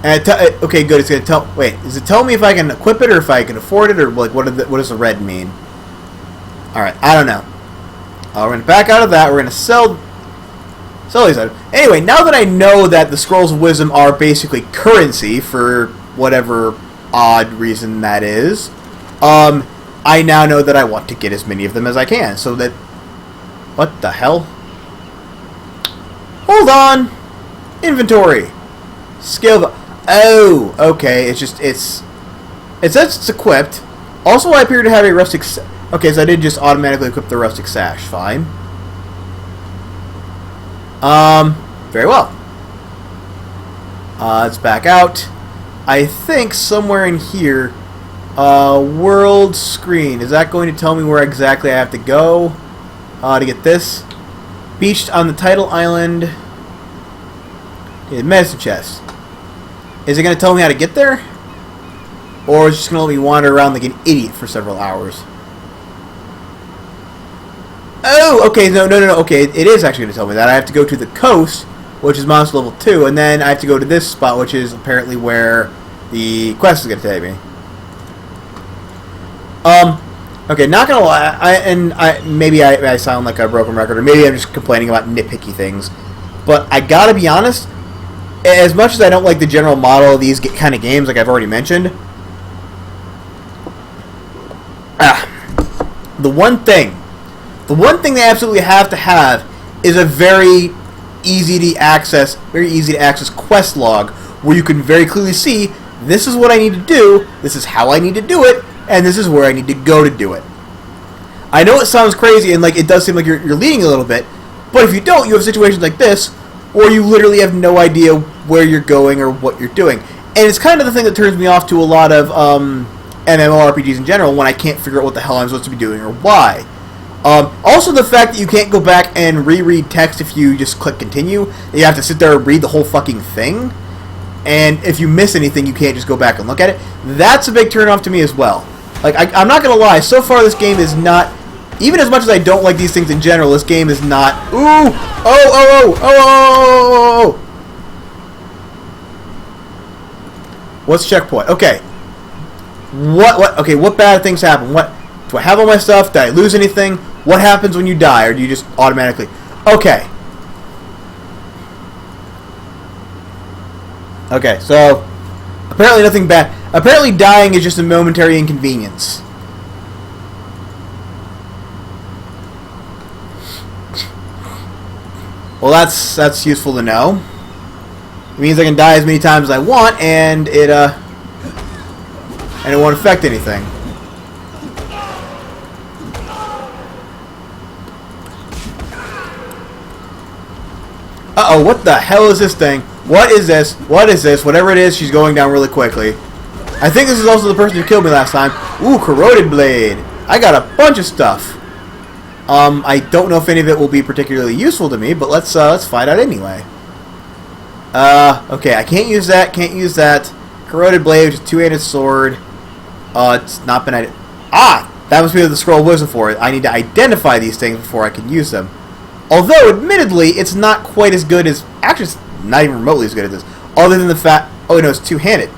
And okay, good. It's gonna tell. Wait, does it tell me if I can equip it or if I can afford it, or like what does the red mean? All right, I don't know. We're gonna back out of that. We're gonna sell these items. Anyway, now that I know that the Scrolls of Wisdom are basically currency for whatever odd reason that is, I now know that I want to get as many of them as I can. So that, what the hell? Hold on, inventory, scale. Oh, okay. It says it's equipped. Also, I appear to have a rustic. Okay, so I did just automatically equip the rustic sash. Fine. Very well. Let's back out. I think somewhere in here, world screen. Is that going to tell me where exactly I have to go to get this? Beached on the title island. Okay, medicine chest. Is it going to tell me how to get there? Or is it just going to let me wander around like an idiot for several hours? Oh, okay, no. Okay, it is actually going to tell me that. I have to go to the coast, which is monster level 2, and then I have to go to this spot, which is apparently where the quest is going to take me. Okay, not going to lie, maybe I sound like a broken record, or maybe I'm just complaining about nitpicky things, but I gotta be honest, as much as I don't like the general model of these kind of games, like I've already mentioned, the one thing The one thing they absolutely have to have is a very easy to access quest log where you can very clearly see this is what I need to do, this is how I need to do it, and this is where I need to go to do it. I know it sounds crazy and like it does seem like you're leading a little bit, but if you don't, you have situations like this where you literally have no idea where you're going or what you're doing. And it's kind of the thing that turns me off to a lot of MMORPGs in general when I can't figure out what the hell I'm supposed to be doing or why. Also, the fact that you can't go back and reread text if you just click continue. You have to sit there and read the whole fucking thing. And if you miss anything, you can't just go back and look at it. That's a big turn off to me as well. Like, I'm not going to lie. So far, this game is not... Even as much as I don't like these things in general, this game is not... Ooh! Oh! What's checkpoint? Okay. Okay, what bad things happen? What... Do I have all my stuff? Did I lose anything? What happens when you die? Or do you just automatically... Okay. Okay, so... Apparently nothing bad. Apparently dying is just a momentary inconvenience. Well, that's useful to know. It means I can die as many times as I want, and it won't affect anything. Uh-oh, what the hell is this thing? What is this? What is this? Whatever it is, she's going down really quickly. I think this is also the person who killed me last time. Ooh, corroded blade. I got a bunch of stuff. I don't know if any of it will be particularly useful to me, but let's find out anyway. Okay, I can't use that, can't use that. Corroded blade, which is a two-handed sword. It's not been... Ah! That must be what the scroll of wisdom for. I need to identify these things before I can use them. Although, admittedly, it's not quite as good as... Actually, it's not even remotely as good as this. Other than the fact... Oh, no, it's two-handed.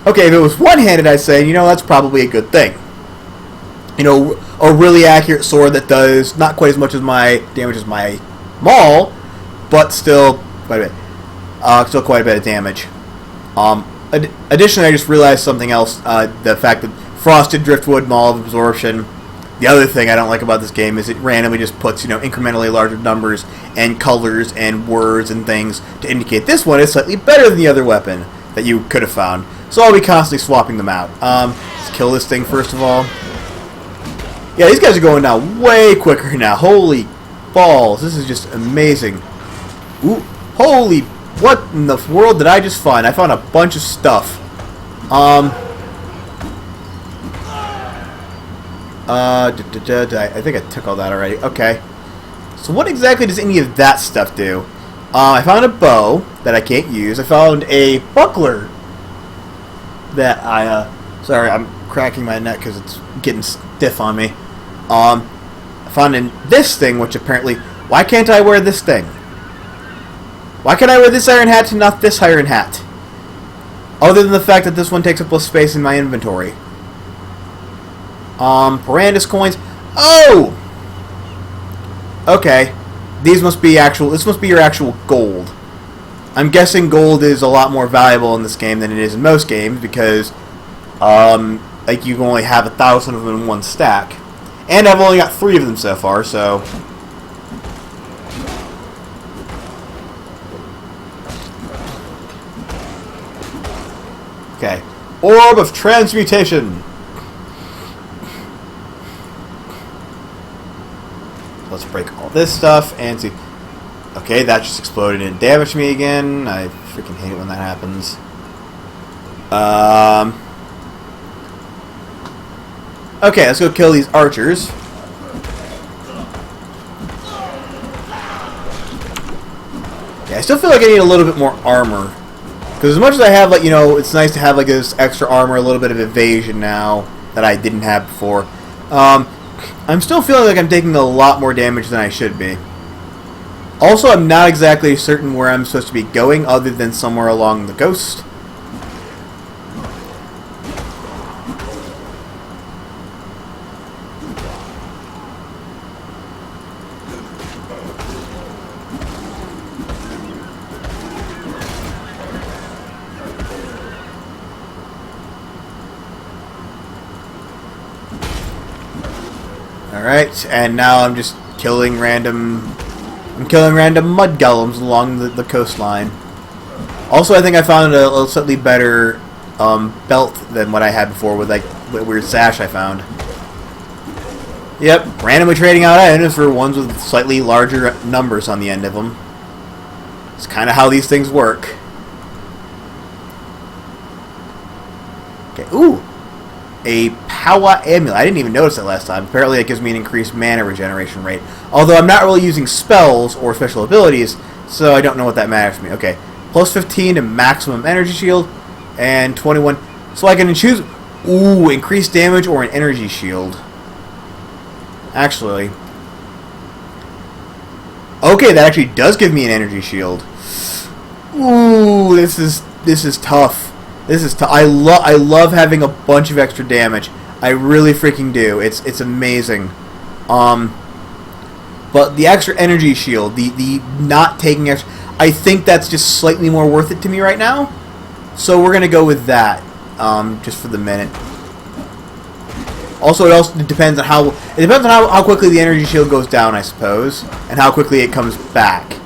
Okay, if it was one-handed, I'd say, you know, that's probably a good thing. You know, a really accurate sword that does not quite as much as my damage as my maul, but still quite a bit. Still quite a bit of damage. Additionally, I just realized something else. The fact that frosted driftwood, maul of absorption. The other thing I don't like about this game is it randomly just puts, you know, incrementally larger numbers and colors and words and things to indicate this one is slightly better than the other weapon that you could have found. So I'll be constantly swapping them out. Let's kill this thing first of all. Yeah, these guys are going down way quicker now. Holy balls, this is just amazing. Ooh, holy, what in the world did I just find? I found a bunch of stuff. I think I took all that already. Okay. So what exactly does any of that stuff do? I found a bow that I can't use. I found a buckler that I, sorry, I'm cracking my neck because it's getting stiff on me. I found this thing, which apparently... Why can't I wear this thing? Why can't I wear this iron hat and not this iron hat? Other than the fact that this one takes up less space in my inventory. Parandus coins. Oh! Okay. These must be actual... This must be your actual gold. I'm guessing gold is a lot more valuable in this game than it is in most games because, like, you can only have 1,000 of them in one stack. And I've only got 3 of them so far, so... Okay. Orb of Transmutation! Let's break all this stuff and see... Okay, that just exploded and damaged me again. I freaking hate it when that happens. Okay, let's go kill these archers. Yeah, I still feel like I need a little bit more armor. Because as much as I have, like, you know, it's nice to have, like, this extra armor, a little bit of evasion now that I didn't have before. I'm still feeling like I'm taking a lot more damage than I should be. Also, I'm not exactly certain where I'm supposed to be going other than somewhere along the coast. Alright, and now I'm just killing random... I'm killing random mud golems along the coastline. Also, I think I found a slightly better belt than what I had before with like the weird sash I found. Yep, randomly trading out items for ones with slightly larger numbers on the end of them. It's kind of how these things work. Okay, ooh! A Power Amulet. I didn't even notice that last time. Apparently it gives me an increased mana regeneration rate. Although I'm not really using spells or special abilities, so I don't know what that matters to me. Okay, plus 15 to maximum energy shield, and 21. So I can choose, ooh, increased damage or an energy shield. Actually. Okay, that actually does give me an energy shield. Ooh, this is tough. This is tough. I love having a bunch of extra damage. I really freaking do. It's amazing. But the extra energy shield, the not taking extra, I think that's just slightly more worth it to me right now. So we're gonna go with that, just for the minute. Also, it depends on how quickly the energy shield goes down, I suppose, and how quickly it comes back.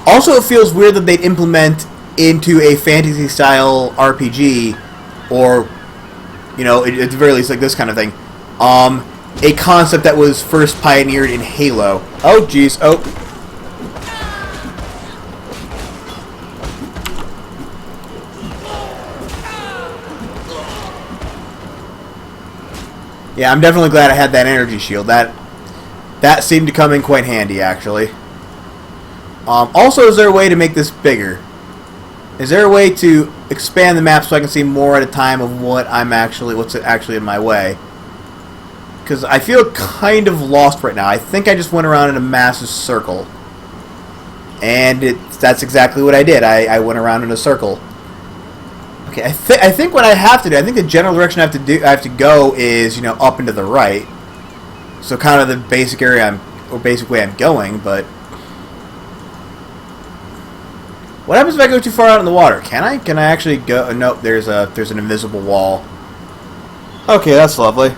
Also, it feels weird that they'd implement into a fantasy-style RPG, or, you know, at the very least, like this kind of thing, a concept that was first pioneered in Halo. Oh, jeez. Oh. Yeah, I'm definitely glad I had that energy shield. That seemed to come in quite handy, actually. Also, is there a way to make this bigger? Is there a way to expand the map so I can see more at a time of what's actually in my way? Because I feel kind of lost right now. I think I just went around in a massive circle. And that's exactly what I did. I went around in a circle. Okay, I think what I have to do, I think the general direction I have to go is, you know, up and to the right. So kind of the basic area basic way I'm going, but what happens if I go too far out in the water? Can I actually go? Nope, there's an invisible wall. Okay, that's lovely.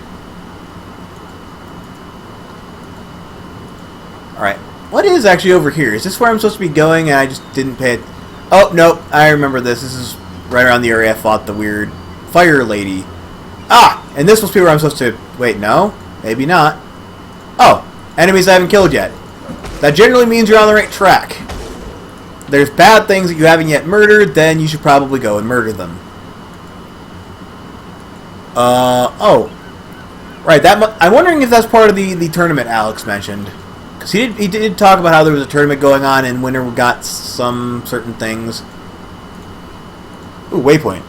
Alright, what is actually over here? Is this where I'm supposed to be going and I just didn't pay it? Oh, nope, I remember this. This is right around the area I fought the weird fire lady. Ah, and this must be where I'm supposed to... Wait, no? Maybe not. Oh, enemies I haven't killed yet. That generally means you're on the right track. There's bad things that you haven't yet murdered, then you should probably go and murder them. Oh. Right, I'm wondering if that's part of the tournament Alex mentioned. Because he did talk about how there was a tournament going on and winner got some certain things. Ooh, waypoint.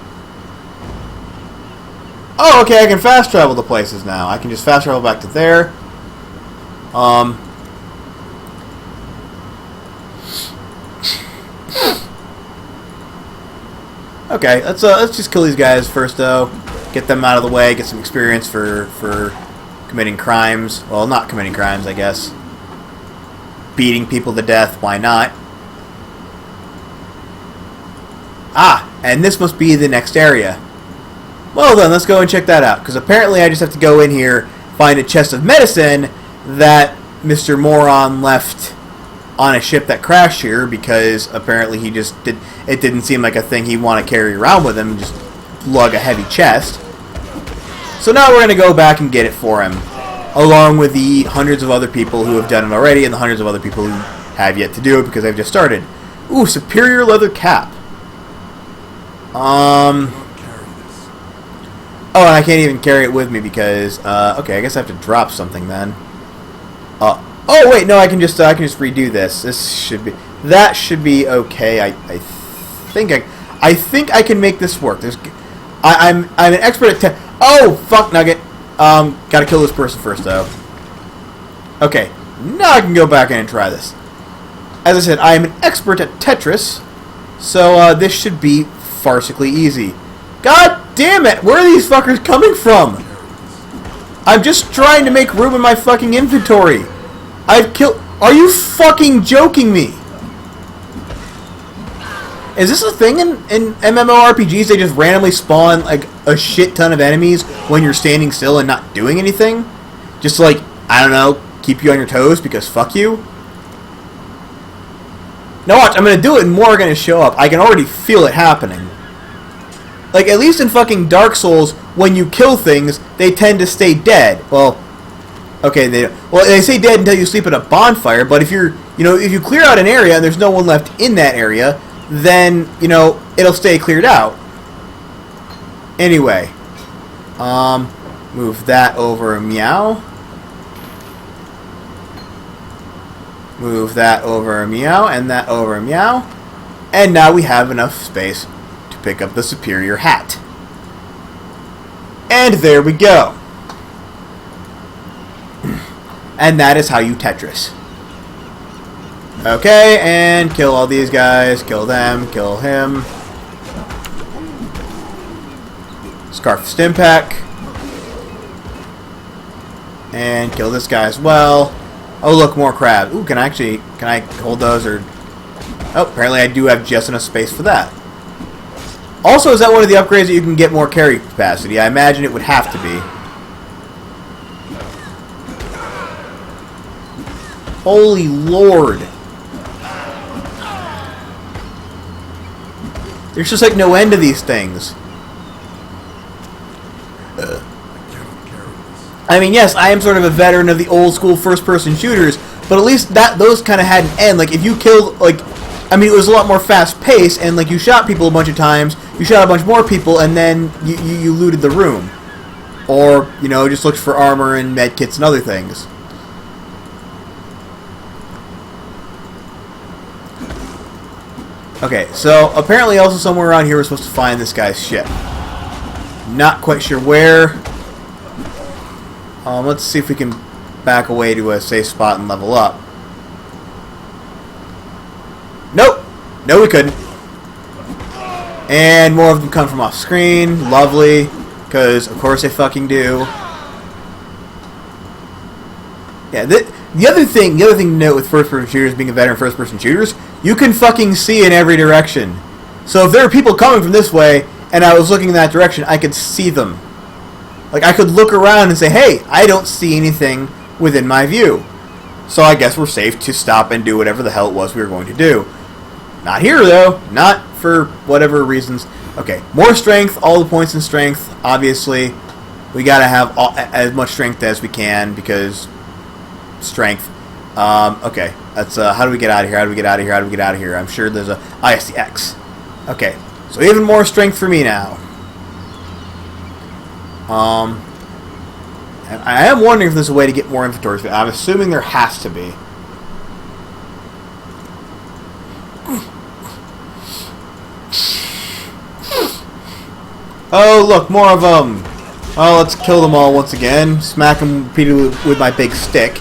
Oh, okay, I can fast travel to places now. I can just fast travel back to there. Okay, let's just kill these guys first, though. Get them out of the way. Get some experience for committing crimes. Well, not committing crimes, I guess. Beating people to death. Why not? Ah, and this must be the next area. Well then, let's go and check that out. Because apparently, I just have to go in here, find a chest of medicine that Mr. Moron left on a ship that crashed here, because apparently he just did. It didn't seem like a thing he'd want to carry around with him, just lug a heavy chest. So now we're going to go back and get it for him, along with the hundreds of other people who have done it already, and the hundreds of other people who have yet to do it because they've just started. Ooh, superior leather cap. Oh, and I can't even carry it with me because, okay, I guess I have to drop something then. Oh wait, no, I can just redo this. That should be okay. I think I can make this work. I'm an expert at oh, fuck nugget. Gotta kill this person first though. Okay, now I can go back in and try this. As I said, I am an expert at Tetris, so this should be farcically easy. God damn it! Where are these fuckers coming from? I'm just trying to make room in my fucking inventory. I've killed... Are you fucking joking me? Is this a thing in MMORPGs? They just randomly spawn like a shit ton of enemies when you're standing still and not doing anything? Just to, like, I don't know, keep you on your toes because fuck you? Now watch, I'm gonna do it and more are gonna show up. I can already feel it happening. Like, at least in fucking Dark Souls, when you kill things, they tend to stay dead. Well, okay, they stay dead until you sleep at a bonfire, but if if you clear out an area and there's no one left in that area, then, it'll stay cleared out. Anyway, move that over, meow. Move that over, meow, and that over, meow. And now we have enough space to pick up the superior hat. And there we go. And that is how you Tetris. Okay, and kill all these guys. Kill them. Kill him. Scarf Stimpack. And kill this guy as well. Oh, look, more crab. Ooh, can I hold those or... Oh, apparently I do have just enough space for that. Also, is that one of the upgrades that you can get more carry capacity? I imagine it would have to be. Holy Lord. There's just like no end to these things. I mean, yes, I am sort of a veteran of the old school first-person shooters, but at least those kind of had an end. Like, if you killed, like, I mean, it was a lot more fast-paced, and, like, you shot people a bunch of times, you shot a bunch more people, and then you looted the room. Or, just looked for armor and medkits and other things. Okay, so apparently also somewhere around here we're supposed to find this guy's ship. Not quite sure where. Let's see if we can back away to a safe spot and level up. Nope! No, we couldn't. And more of them come from off screen. Lovely. Because, of course, they fucking do. Yeah, the other thing to note with first-person shooters, being a veteran first-person shooters, you can fucking see in every direction. So if there are people coming from this way, and I was looking in that direction, I could see them. Like, I could look around and say, hey, I don't see anything within my view. So I guess we're safe to stop and do whatever the hell it was we were going to do. Not here, though. Not for whatever reasons. Okay, more strength, all the points in strength, obviously. We gotta have as much strength as we can, because strength. Okay, that's, how do we get out of here? How do we get out of here? How do we get out of here? I'm sure there's a... Ah, yes, the X. Okay, so even more strength for me now. And I am wondering if there's a way to get more inventory space. I'm assuming there has to be. Oh, look, more of them. Oh, let's kill them all once again. Smack them repeatedly with my big stick.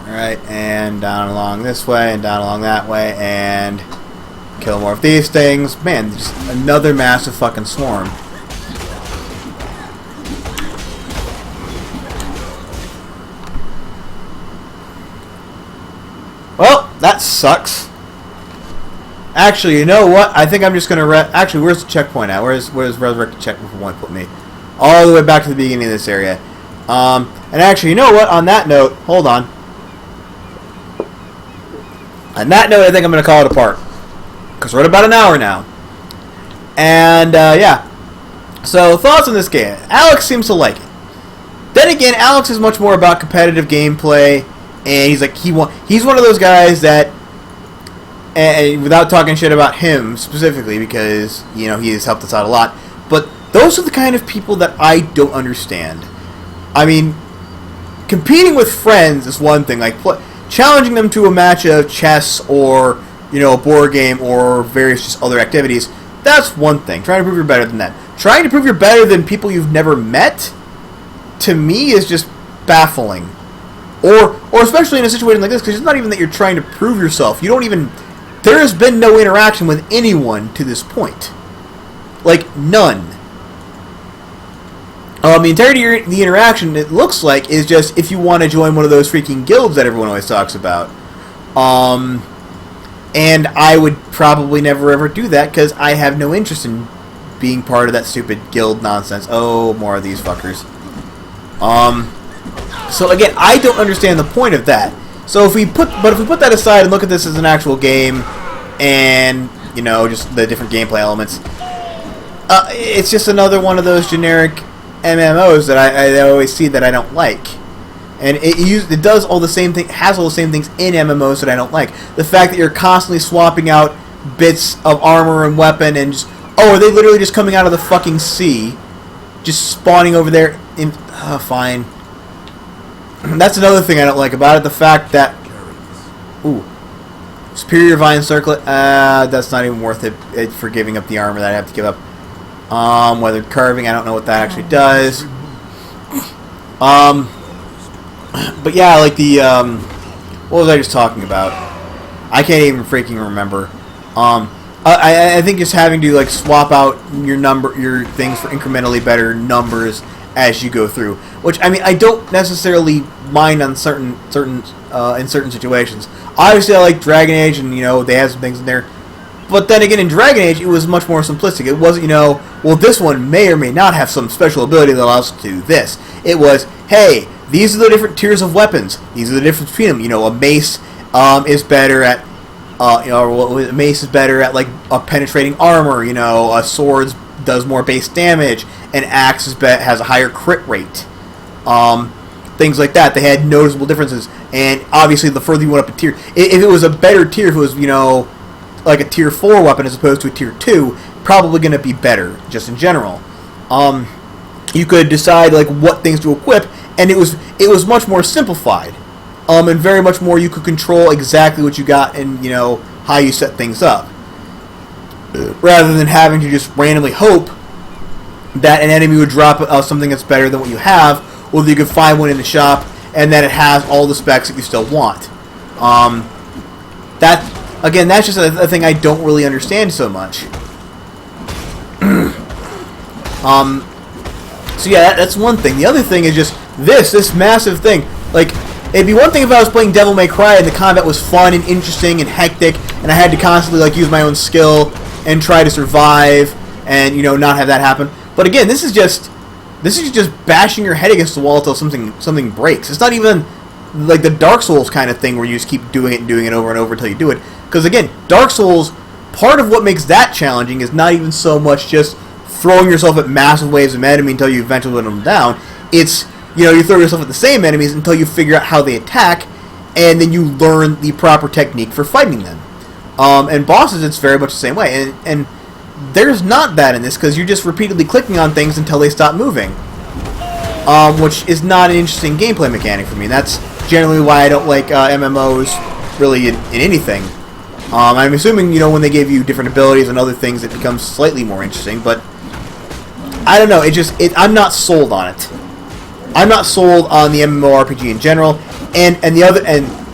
Alright, and down along this way, and down along that way, and kill more of these things. Man, just another massive fucking swarm. Well, that sucks. Actually, you know what? I think I'm just gonna actually, where's the checkpoint at? Where's resurrected checkpoint put me? All the way back to the beginning of this area. And actually, you know what? On that note, hold on. On that note, I think I'm going to call it a part. Because we're at about an hour now. And, yeah. So, thoughts on this game. Alex seems to like it. Then again, Alex is much more about competitive gameplay. And he's like, he's one of those guys that, and without talking shit about him specifically, because, he has helped us out a lot. But those are the kind of people that I don't understand. I mean, competing with friends is one thing. Like, challenging them to a match of chess or, a board game or various just other activities, that's one thing. Trying to prove you're better than that. Trying to prove you're better than people you've never met, to me, is just baffling. Or especially in a situation like this, because it's not even that you're trying to prove yourself. You don't even... There has been no interaction with anyone to this point. Like, none. The entirety of the interaction, it looks like, is just if you want to join one of those freaking guilds that everyone always talks about. And I would probably never ever do that because I have no interest in being part of that stupid guild nonsense. Oh, more of these fuckers. So again, I don't understand the point of that. So if we put that aside and look at this as an actual game, and you know, just the different gameplay elements, it's just another one of those generic MMOs that I always see that I don't like. And it does all the same thing, has all the same things in MMOs that I don't like. The fact that you're constantly swapping out bits of armor and weapon, and just, oh, are they literally just coming out of the fucking sea, just spawning over there? Fine. That's another thing I don't like about it. The fact that, ooh, Superior Vine Circlet. That's not even worth it for giving up the armor that I have to give up. Weathered Carving. I don't know what that actually does. But yeah, like the, what was I just talking about? I can't even freaking remember. I think just having to, like, swap out your things for incrementally better numbers as you go through. Which, I mean, I don't necessarily mind on certain in certain situations. Obviously, I like Dragon Age, and, you know, they have some things in there. But then again, in Dragon Age, it was much more simplistic. It wasn't, you know, well, this one may or may not have some special ability that allows us to do this. It was, hey, these are the different tiers of weapons. These are the difference between them. You know, a mace is better at, a mace is better at, like, a penetrating armor. You know, a sword does more base damage. An axe has a higher crit rate. Things like that. They had noticeable differences. And obviously, the further you went up a tier, if it was a better tier, if it was, you know, like a tier 4 weapon as opposed to a tier 2, probably going to be better, just in general. You could decide, like, what things to equip, and it was much more simplified. And very much more you could control exactly what you got and, you know, how you set things up. Rather than having to just randomly hope that an enemy would drop something that's better than what you have, or that you could find one in the shop, and that it has all the specs that you still want. That's just a thing I don't really understand so much. So yeah, that's one thing. The other thing is just this massive thing. Like, it'd be one thing if I was playing Devil May Cry and the combat was fun and interesting and hectic, and I had to constantly, like, use my own skill and try to survive and, you know, not have that happen. But again, this is just bashing your head against the wall until something breaks. It's not even like the Dark Souls kind of thing where you just keep doing it over and over until you do it. Because again, Dark Souls, part of what makes that challenging is not even so much just throwing yourself at massive waves of enemy until you eventually put them down. It's, you know, you throw yourself at the same enemies until you figure out how they attack, and then you learn the proper technique for fighting them. And bosses, it's very much the same way. And there's not that in this, because you're just repeatedly clicking on things until they stop moving. Which is not an interesting gameplay mechanic for me. That's generally why I don't like MMOs really in anything. I'm assuming, you know, when they give you different abilities and other things, it becomes slightly more interesting, but I don't know. I'm not sold on it. I'm not sold on the MMORPG in general, and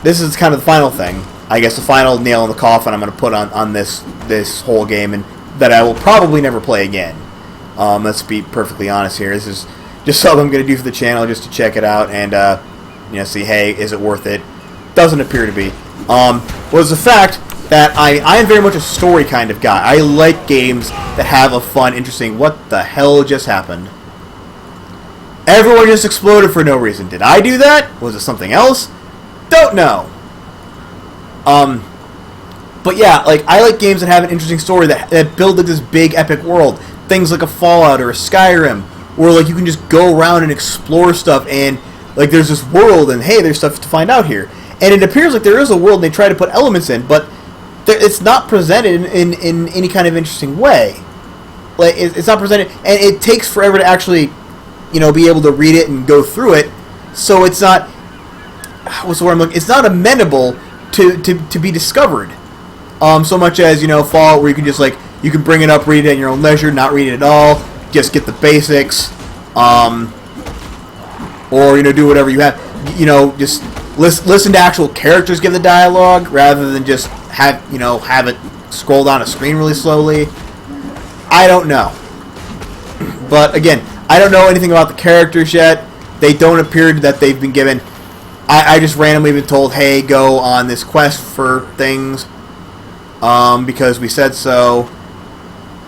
this is kind of the final thing. I guess the final nail in the coffin I'm going to put on this whole game, and that I will probably never play again. Let's be perfectly honest here. This is just something I'm going to do for the channel just to check it out and you know, see, hey, is it worth it? Doesn't appear to be. Was the fact that I am very much a story kind of guy. I like games that have a fun, interesting, what the hell just happened? Everyone just exploded for no reason. Did I do that? Was it something else? Don't know. But yeah, like, I like games that have an interesting story that build like this big epic world. Things like a Fallout or a Skyrim, where like you can just go around and explore stuff, and like there's this world, and hey, there's stuff to find out here. And it appears like there is a world, and they try to put elements in, but it's not presented in any kind of interesting way. Like, it's not presented, and it takes forever to actually, you know, be able to read it and go through it. So it's not, what's the word I'm looking? It's not amenable to be discovered. So much as, you know, Fallout, where you can just, like, you can bring it up, read it at your own leisure, not read it at all, just get the basics, or, you know, do whatever you have, you know, just listen to actual characters give the dialogue, rather than just have it scroll down a screen really slowly. I don't know. But again, I don't know anything about the characters yet. They don't appear that they've been given. I just randomly been told, hey, go on this quest for things, because we said so.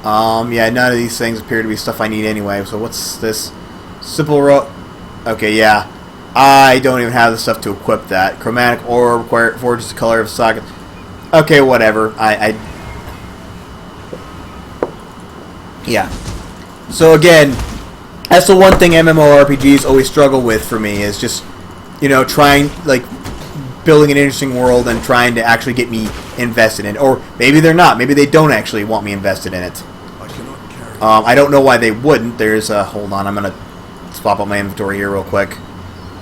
Yeah, none of these things appear to be stuff I need anyway. So what's this? Simple Okay, yeah. I don't even have the stuff to equip that. Chromatic ore forges the color of socket. Okay, whatever. Yeah. So again, that's the one thing MMORPGs always struggle with for me, is just, you know, trying, like, building an interesting world and trying to actually get me invested in it. Or maybe they're not. Maybe they don't actually want me invested in it. I don't know why they wouldn't. There's a... Hold on, I'm going to swap out my inventory here real quick.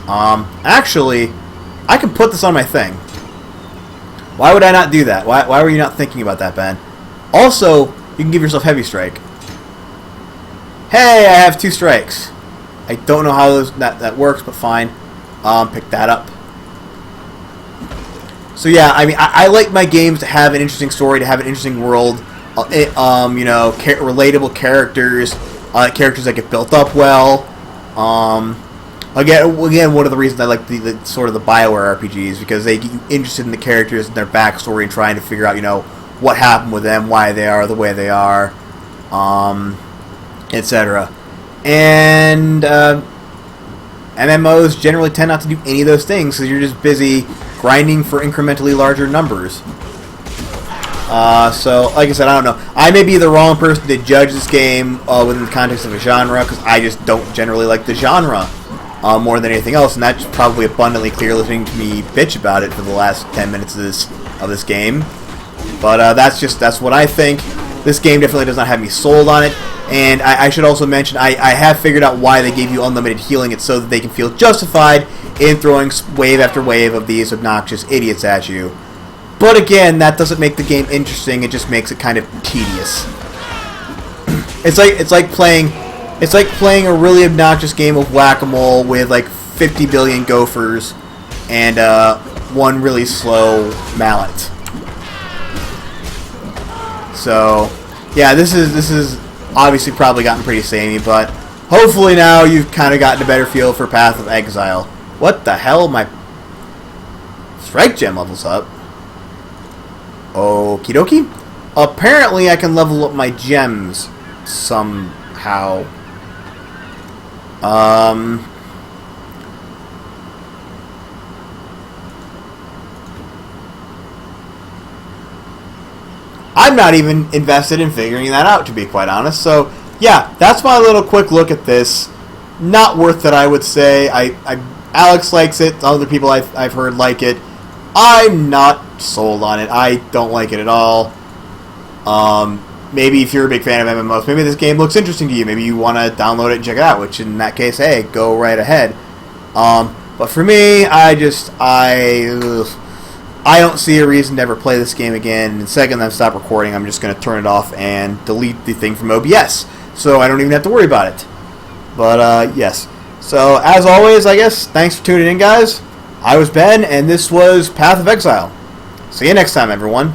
Actually, I can put this on my thing. Why would I not do that? Why were you not thinking about that, Ben? Also, you can give yourself heavy strike. Hey, I have 2 strikes. I don't know how that works, but fine. Pick that up. So yeah, I mean, I like my games to have an interesting story, to have an interesting world. You know, relatable characters, characters that get built up well. Again, one of the reasons I like the sort of the BioWare RPGs, because they get you interested in the characters and their backstory and trying to figure out, you know, what happened with them, why they are the way they are, etc. And MMOs generally tend not to do any of those things, because you're just busy grinding for incrementally larger numbers. So, like I said, I don't know. I may be the wrong person to judge this game within the context of a genre, because I just don't generally like the genre more than anything else, and that's probably abundantly clear listening to me bitch about it for the last 10 minutes of this game. But that's what I think. This game definitely does not have me sold on it, and I should also mention I have figured out why they gave you unlimited healing. It's so that they can feel justified in throwing wave after wave of these obnoxious idiots at you. But again, that doesn't make the game interesting. It just makes it kind of tedious. It's like playing a really obnoxious game of whack-a-mole with like 50 billion gophers and one really slow mallet. So yeah, this is obviously probably gotten pretty samey, but hopefully now you've kind of gotten a better feel for Path of Exile. What the hell? My strike gem levels up. Okie dokie. Apparently I can level up my gems somehow. I'm not even invested in figuring that out, to be quite honest. So yeah, that's my little quick look at this. Not worth it, I would say. Alex likes it. Other people I've heard like it. I'm not sold on it. I don't like it at all. Maybe if you're a big fan of MMOs, maybe this game looks interesting to you. Maybe you want to download it and check it out, which in that case, hey, go right ahead. But for me, I don't see a reason to ever play this game again. And the second I stop recording, I'm just going to turn it off and delete the thing from OBS. So I don't even have to worry about it. But, yes. So, as always, I guess, thanks for tuning in, guys. I was Ben, and this was Path of Exile. See you next time, everyone.